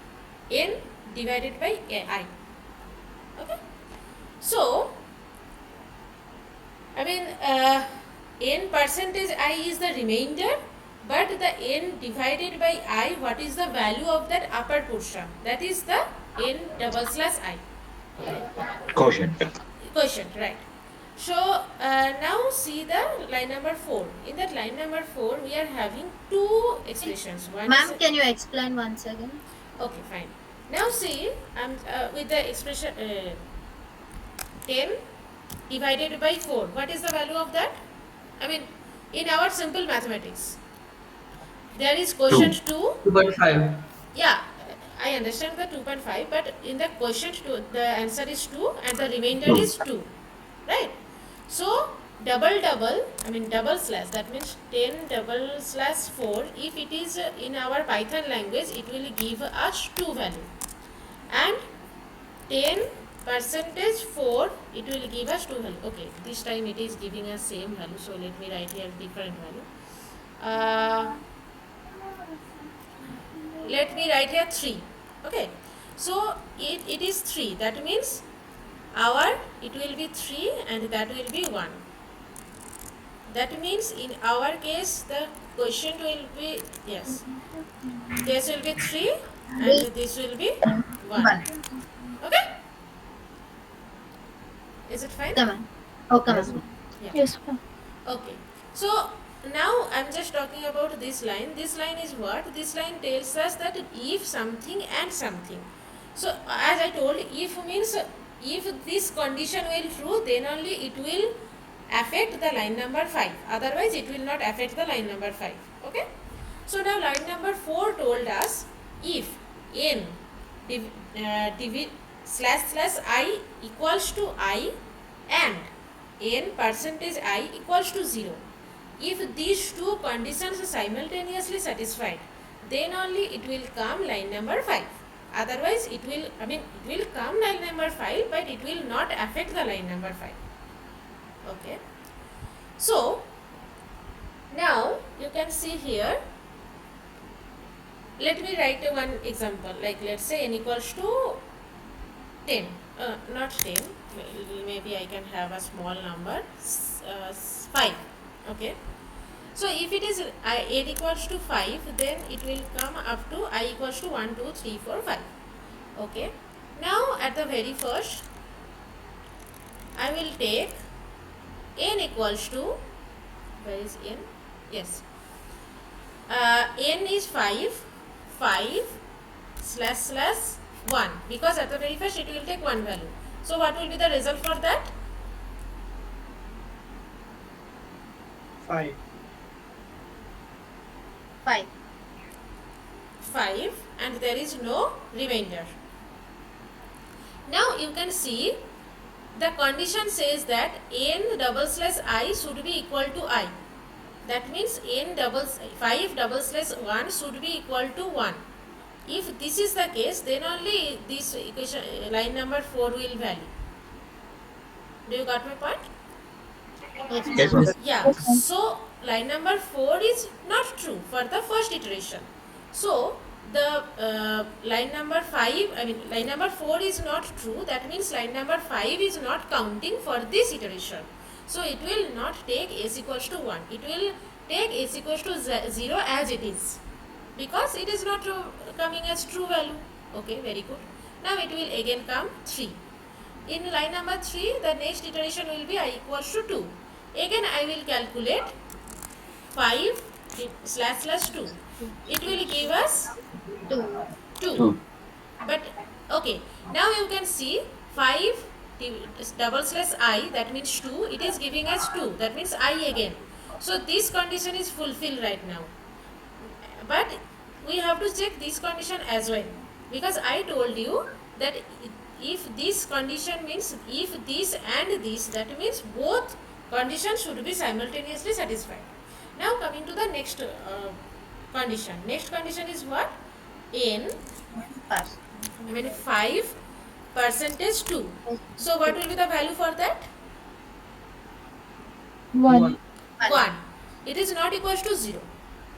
n divided by I. Okay. So I mean n percentage I is the remainder, but the n divided by I, what is the value of that upper portion? That is the n double slash I. Quotient. Quotient, right. So now see the line number 4. In that line number 4, we are having two expressions. Ma'am, can you explain once again? Okay, fine. Now see, with the expression 10 divided by 4. What is the value of that? I mean, in our simple mathematics, there is quotient 2. 2.5. Yeah, I understand the 2.5, but in the quotient 2, the answer is 2 and the remainder is 2. Right? So, double slash, that means 10 double slash 4, if it is in our Python language, it will give us 2 value. And 10 percentage 4, it will give us 2 value. Okay, this time it is giving us same value, so let me write here different value. Let me write here 3. Okay, so it is 3, that means it will be 3 and that will be 1. That means in our case the quotient will be, yes, this will be 3 and this will be 1. Okay? Is it fine? Okay, Yeah. Yes, ma'am. Okay. So now I am just talking about this line. This line is what? This line tells us that if something and something. So as I told, if means if this condition will true, then only it will affect the line number 5. Otherwise it will not affect the line number 5. Okay. So now line number 4 told us if n slash slash I equals to I and n percentage I equals to 0. If these two conditions are simultaneously satisfied, then only it will come line number 5. Otherwise it will, it will come line number 5, but it will not affect the line number 5. Okay. So now you can see here, let me write one example, like let's say n equals to 10, not 10, maybe I can have a small number, 5. Okay. So if it is n equals to 5, then it will come up to I equals to 1, 2, 3, 4, 5. Okay. Now at the very first, I will take n equals to, where is n? Yes. N is 5 slash slash 1, because at the very first it will take 1 value. So what will be the result for that? 5. 5. 5 and there is no remainder. Now you can see the condition says that n double slash I should be equal to I. That means n double 5 double slash 1 should be equal to 1. If this is the case, then only this equation line number 4 will value. Do you got my point? Yes, ma'am. Yeah. So line number 4 is not true for the first iteration. So the line number 5, line number 4 is not true. That means line number 5 is not counting for this iteration. So it will not take s equals to 1. It will take s equals to 0 as it is, because it is not coming as true value. Okay, very good. Now it will again come 3. In line number 3, the next iteration will be I equals to 2. Again I will calculate 5 slash 2. It will give us 2. But okay, now you can see 5 double slash I, that means 2, it is giving us 2, that means I again. So this condition is fulfilled right now. But we have to check this condition as well, because I told you that if this condition means if this and this, that means both conditions should be simultaneously satisfied. Now coming to the next condition. Next condition is what? N 5 percentage 2. So what will be the value for that? 1. 1. It is not equals to 0.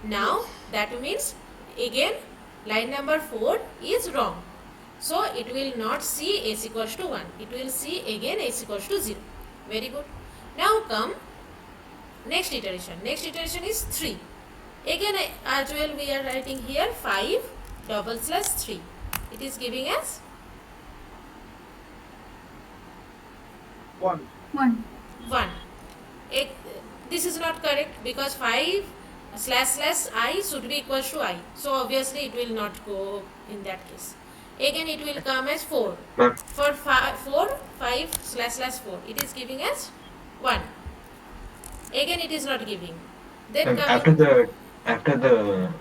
Now that means again line number 4 is wrong. So it will not see s equals to 1. It will see again s equals to 0. Very good. Now come next iteration. Next iteration is 3. Again as well we are writing here 5 double slash 3. It is giving us 1. 1. This is not correct, because 5 slash I should be equals to I. So obviously it will not go in that case. Again it will come as 4. Ma'am. For 5 slash 4. It is giving us 1. Again it is not giving. Then Ma'am, after the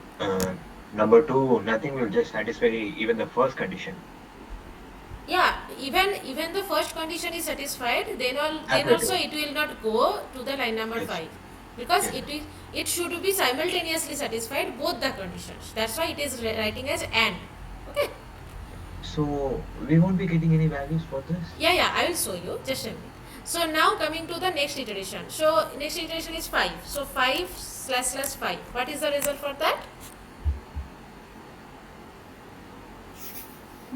number 2, nothing will just satisfy even the first condition. Yeah, even the first condition is satisfied, then also it will not go to the line number 5, because it should be simultaneously satisfied both the conditions. That's why it is writing as AND. Okay. So we won't be getting any values for this? Yeah, I will show you. Just a minute. So now coming to the next iteration. So next iteration is 5. So 5 slash 5. What is the result for that?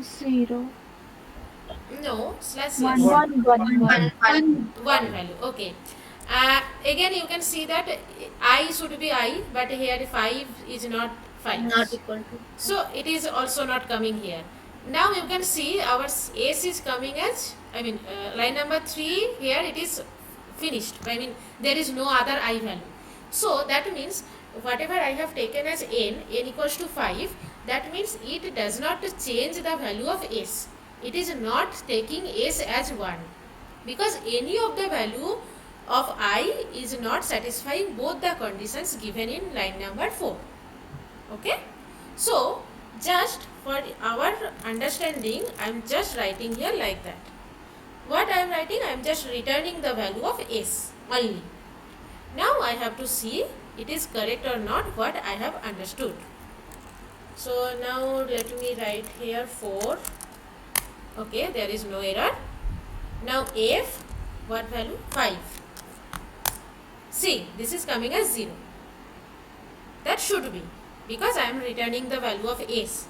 0. No, slash 1 value. Okay. Again you can see that I should be I, but here 5 is not 5. Not equal to. So it is also not coming here. Now you can see our s is coming as, line number 3 here it is finished. There is no other I value. So that means whatever I have taken as n equals to 5, that means it does not change the value of s. It is not taking s as 1, because any of the value of I is not satisfying both the conditions given in line number 4. Okay. So just for our understanding, I am just writing here like that. What I am writing, I am just returning the value of s only. Now I have to see it is correct or not what I have understood. So now let me write here 4. Okay, there is no error. Now f, what value? 5. See, this is coming as 0. That should be, because I am returning the value of s.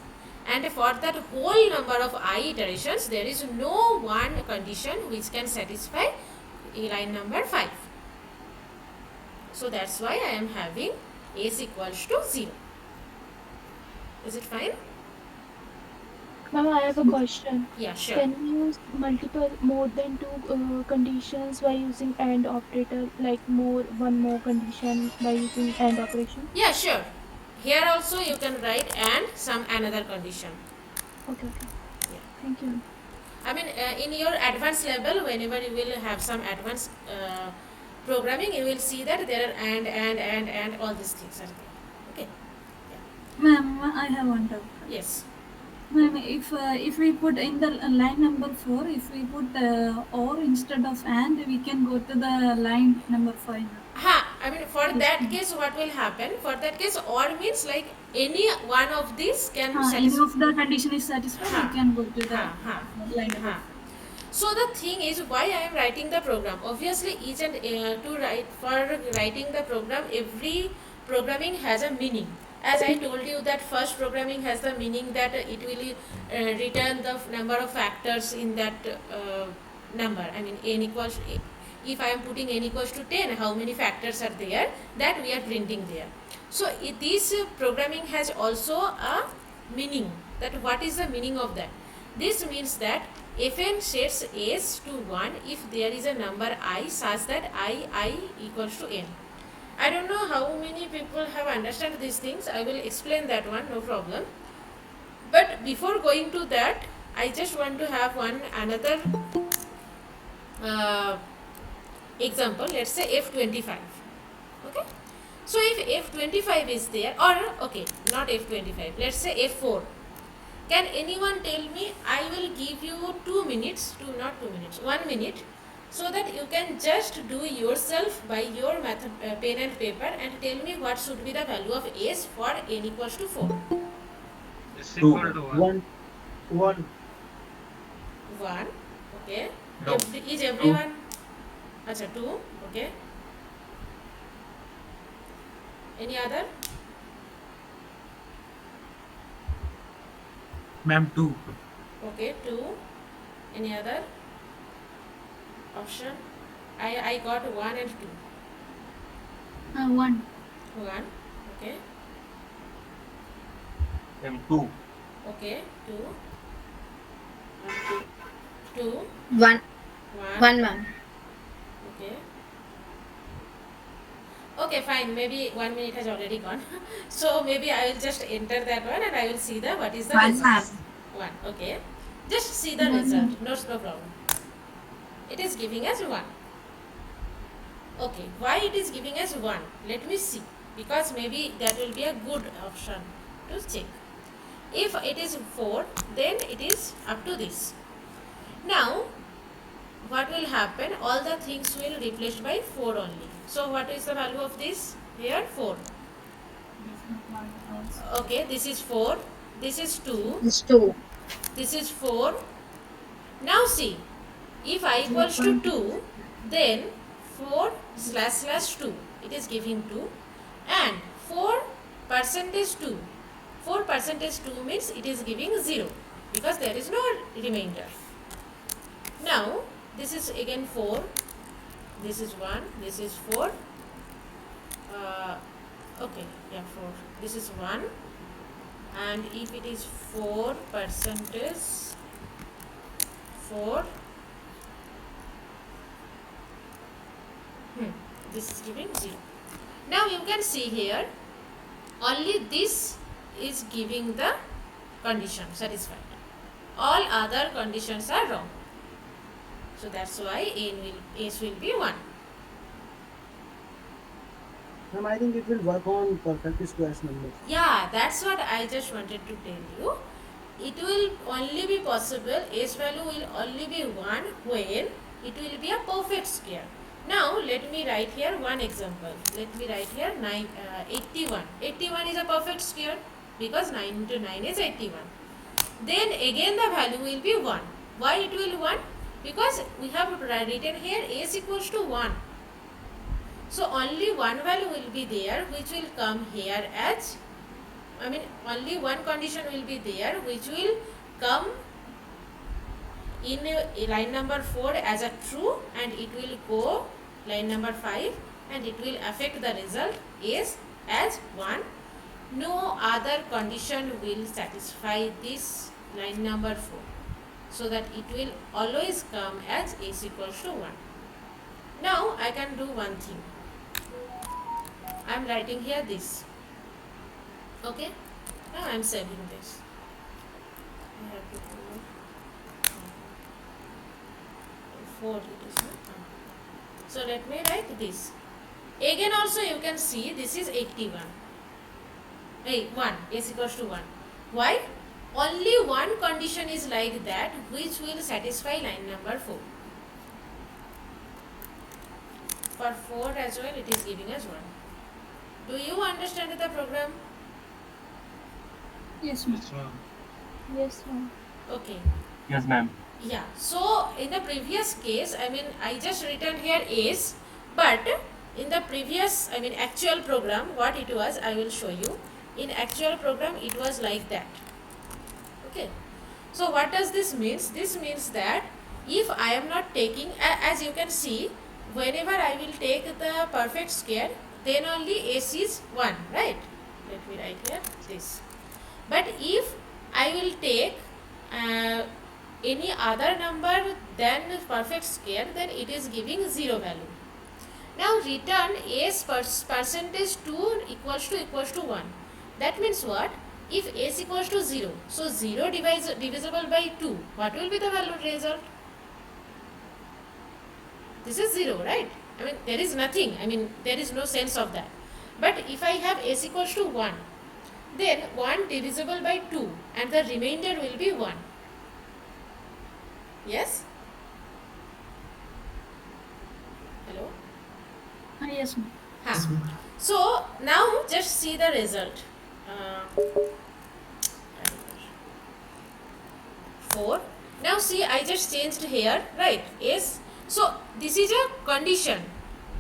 And for that whole number of I iterations, there is no one condition which can satisfy line number 5. So that's why I am having s equals to 0. Is it fine? Ma'am, I have a question. Yeah, sure. Can we use more than 2 conditions by using AND operator, like one more condition by using AND operation? Yeah, sure. Here also you can write and some another condition. Okay. Yeah. Thank you. In your advanced level, whenever you will have some advanced programming, you will see that there are and all these things are there. Okay. Ma'am, I have one doubt. Yes. Ma'am, if we put in the line number 4, if we put or instead of and, we can go to the line number 5. I mean, for that case, what will happen? For that case, or means like any one of these can Any satisfy. of the condition is satisfied, we can go to the line number. So the thing is, why I am writing the program? Obviously, each and for writing the program, every programming has a meaning. As I told you that first programming has the meaning that it will return the number of factors in that number. I mean, n equals, if I am putting n equals to 10, how many factors are there, that we are printing there. So this programming has also a meaning, that what is the meaning of that. This means that fn sets s to 1 if there is a number I such that I equals to n. I don't know how many people have understood these things. I will explain that one, no problem. But before going to that, I just want to have another example. Let's say F25. Okay. So if F25 is there, or okay, not F25, let's say F4. Can anyone tell me? I will give you 2 minutes, not 2 minutes, 1 minute, so that you can just do yourself by your pen and paper and tell me what should be the value of s for n equals to 4. Is equal to 1. 1. 1. Okay. No. Is everyone? Acha, 2. Okay. Any other? Ma'am, 2. Okay, 2. Any other option? I got 1 and 2. 1. 1. Okay. Ma'am, 2. Okay. 2. 2. 1. 1. 1, ma'am. Okay. Okay, fine. Maybe 1 minute has already gone. So maybe I will just enter that one and I will see what is the result. 1. Okay. Just see the result. No problem. It is giving us 1. Okay. Why it is giving us 1? Let me see. Because maybe that will be a good option to check. If it is 4, then it is up to this. Now, what will happen? All the things will replaced by 4 only. So what is the value of this? Here 4. Okay, this is 4. This is 2. It's 2. This is 4. Now see, if I equals to 2, then 4//2. It is giving 2. And 4%2. 4%2 means it is giving 0. Because there is no remainder. Now, this is again 4. This is 1. This is 4. Okay, yeah, 4. This is 1. And if it is 4%, 4. This is giving 0. Now you can see here, only this is giving the condition satisfied. All other conditions are wrong. So that's why s will be 1. Ma'am, I think it will work on perfect squares numbers. Yeah, that's what I just wanted to tell you. It will only be possible, s value will only be 1 when it will be a perfect square. Now let me write here one example. Let me write here 81. 81 is a perfect square because 9 into 9 is 81. Then again the value will be 1. Why it will 1? Because we have written here s equals to 1. So only one value will be there which will come here as, only one condition will be there which will come in line number 4 as a true, and it will go line number 5 and it will affect the result s as 1. No other condition will satisfy this line number 4. So that it will always come as s equals to 1. Now I can do one thing. I am writing here this. Okay. Now I am saving this. I have to do 4 it is not. So let me write this. Again also you can see this is 81. 1, s equals to 1. Why? Only one condition is like that which will satisfy line number 4. For 4 as well it is giving us 1. Do you understand the program? Yes, ma'am. Yes, ma'am. Okay. Yes, ma'am. Yeah, so in the previous case, I just written here is, but in the previous, actual program, what it was, I will show you. In actual program, it was like that. Okay. So what does this means? This means that if I am not taking, as you can see, whenever I will take the perfect square, then only s is 1, right? Let me write here this. But if I will take any other number than perfect square, then it is giving 0 value. Now return s percentage 2 equals to 1. That means what? If s equals to 0, so 0 divisible by 2, what will be the value result? This is 0, right? There is nothing, there is no sense of that. But if I have s equals to 1, then 1 divisible by 2 and the remainder will be 1. Yes? Hello? Yes, ma'am. So now just see the result. 4. Now see, I just changed here, right? S. So this is a condition.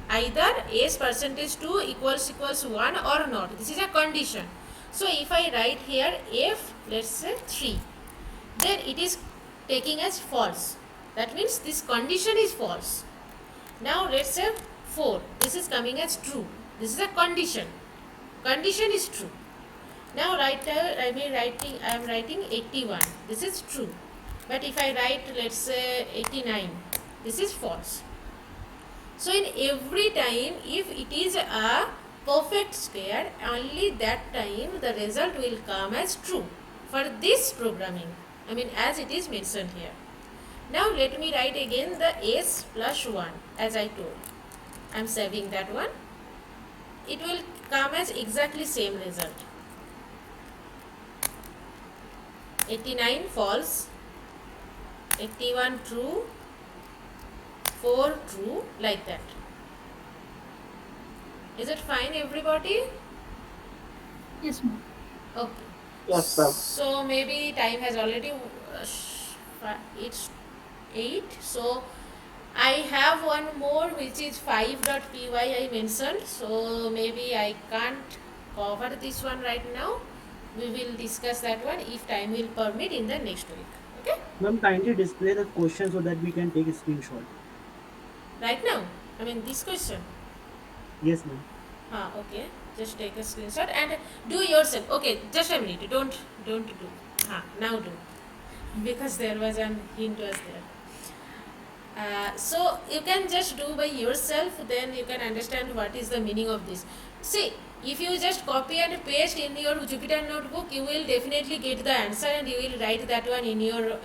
Either s percentage 2 equals 1 or not. This is a condition. So if I write here f, let's say 3, then it is taking as false. That means this condition is false. Now let's say 4, this is coming as true. This is a condition. Condition is true. Now I am writing 81. This is true. But if I write, let's say 89, this is false. So in every time, if it is a perfect square, only that time the result will come as true for this programming. As it is mentioned here. Now let me write again the s plus 1 as I told. I am saving that one. It will come as exactly same result. 89 false, 81 true, 4 true, like that. Is it fine, everybody? Yes, ma'am. Okay. Yes, ma'am. So maybe time has already it's 8. So I have one more which is 5.py I mentioned. So maybe I can't cover this one right now. We will discuss that one if time will permit in the next week. Okay? Ma'am, kindly display the question so that we can take a screenshot. Right now? This question. Yes, ma'am. Okay. Just take a screenshot and do yourself. Okay, just a minute. Don't do. Now do. Because there was an hint was there. So you can just do by yourself, then you can understand what is the meaning of this. See, if you just copy and paste in your Jupyter notebook, you will definitely get the answer and you will write that one in your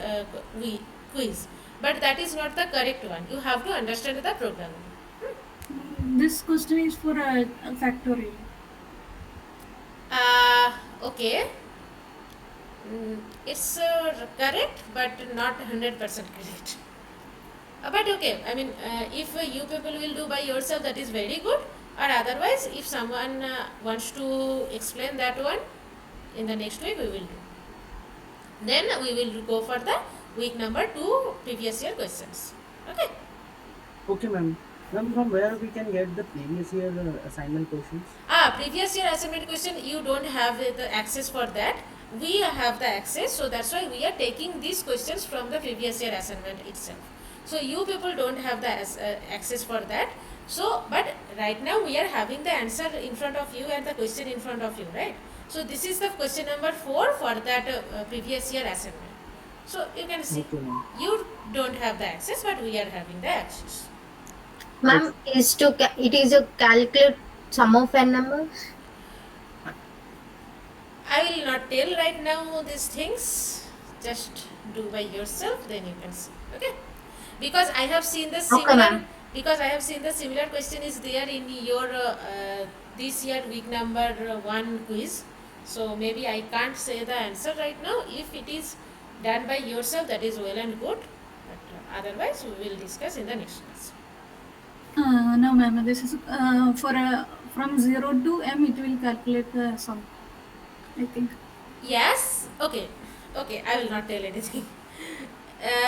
quiz. But that is not the correct one. You have to understand the programming. This question is for a factorial. Okay. It's correct, but not 100% correct. But okay, if you people will do by yourself, that is very good. Or otherwise, if someone wants to explain that one, in the next week we will do. Then we will go for the week number 2 previous year questions. Okay? Okay, ma'am. Ma'am, from where we can get the previous year assignment questions? Previous year assignment question, you don't have the access for that. We have the access, so that's why we are taking these questions from the previous year assignment itself. So you people don't have the access for that. So, but right now we are having the answer in front of you and the question in front of you, right? So this is the question number 4 for that previous year assignment. So you can see, you don't have the access, but we are having the access. Ma'am, it is to calculate sum of n numbers? I will not tell right now these things. Just do by yourself, then you can see. Okay? Because I have seen the similar. Because I have seen the similar question is there in your this year week number 1 quiz. So maybe I can't say the answer right now. If it is done by yourself, that is well and good. But otherwise, we will discuss in the next class. No, ma'am. This is from 0 to m. It will calculate the sum, I think. Yes. Okay. Okay. I will not tell anything.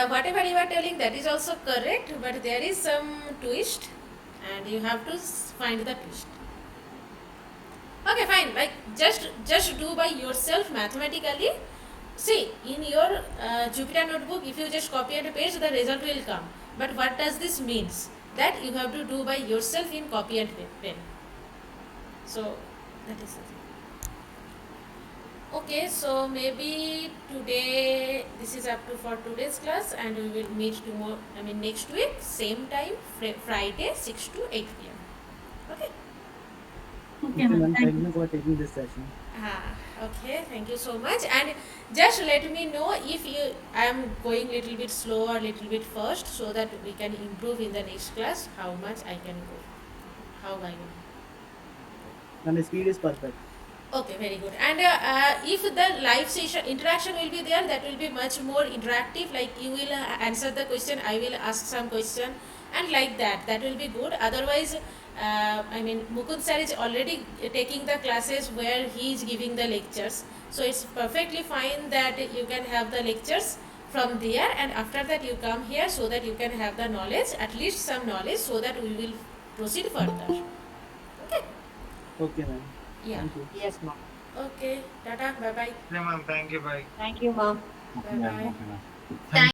Whatever you are telling, that is also correct, but there is some twist, and you have to find the twist. Okay, fine. Like just do by yourself mathematically. See, in your Jupyter notebook, if you just copy and paste, the result will come. But what does this means? That you have to do by yourself in copy and pen. So that is the thing. Okay, so maybe today this is up to for today's class, and we will meet tomorrow. I mean next week, same time, Friday, 6 to 8 p.m. Okay. Okay, ma'am. Thank you for taking this session. Okay, thank you so much. And just let me know if I am going little bit slow or little bit fast, so that we can improve in the next class how much I can go. How I will. And the speed is perfect. Okay, very good. And if the live session interaction will be there, that will be much more interactive. Like you will answer the question, I will ask some question, and like that. That will be good. Otherwise, I mean, Mukund sir is already taking the classes where he is giving the lectures. So it's perfectly fine that you can have the lectures from there, and after that you come here so that you can have the knowledge, at least some knowledge, so that we will proceed further. Okay. Okay, ma'am. Yeah. Thank you. Yes, ma'am. Okay. Tata. Bye bye. Yeah, ma'am. Thank you. Bye. Thank you, ma'am. Bye bye. Thank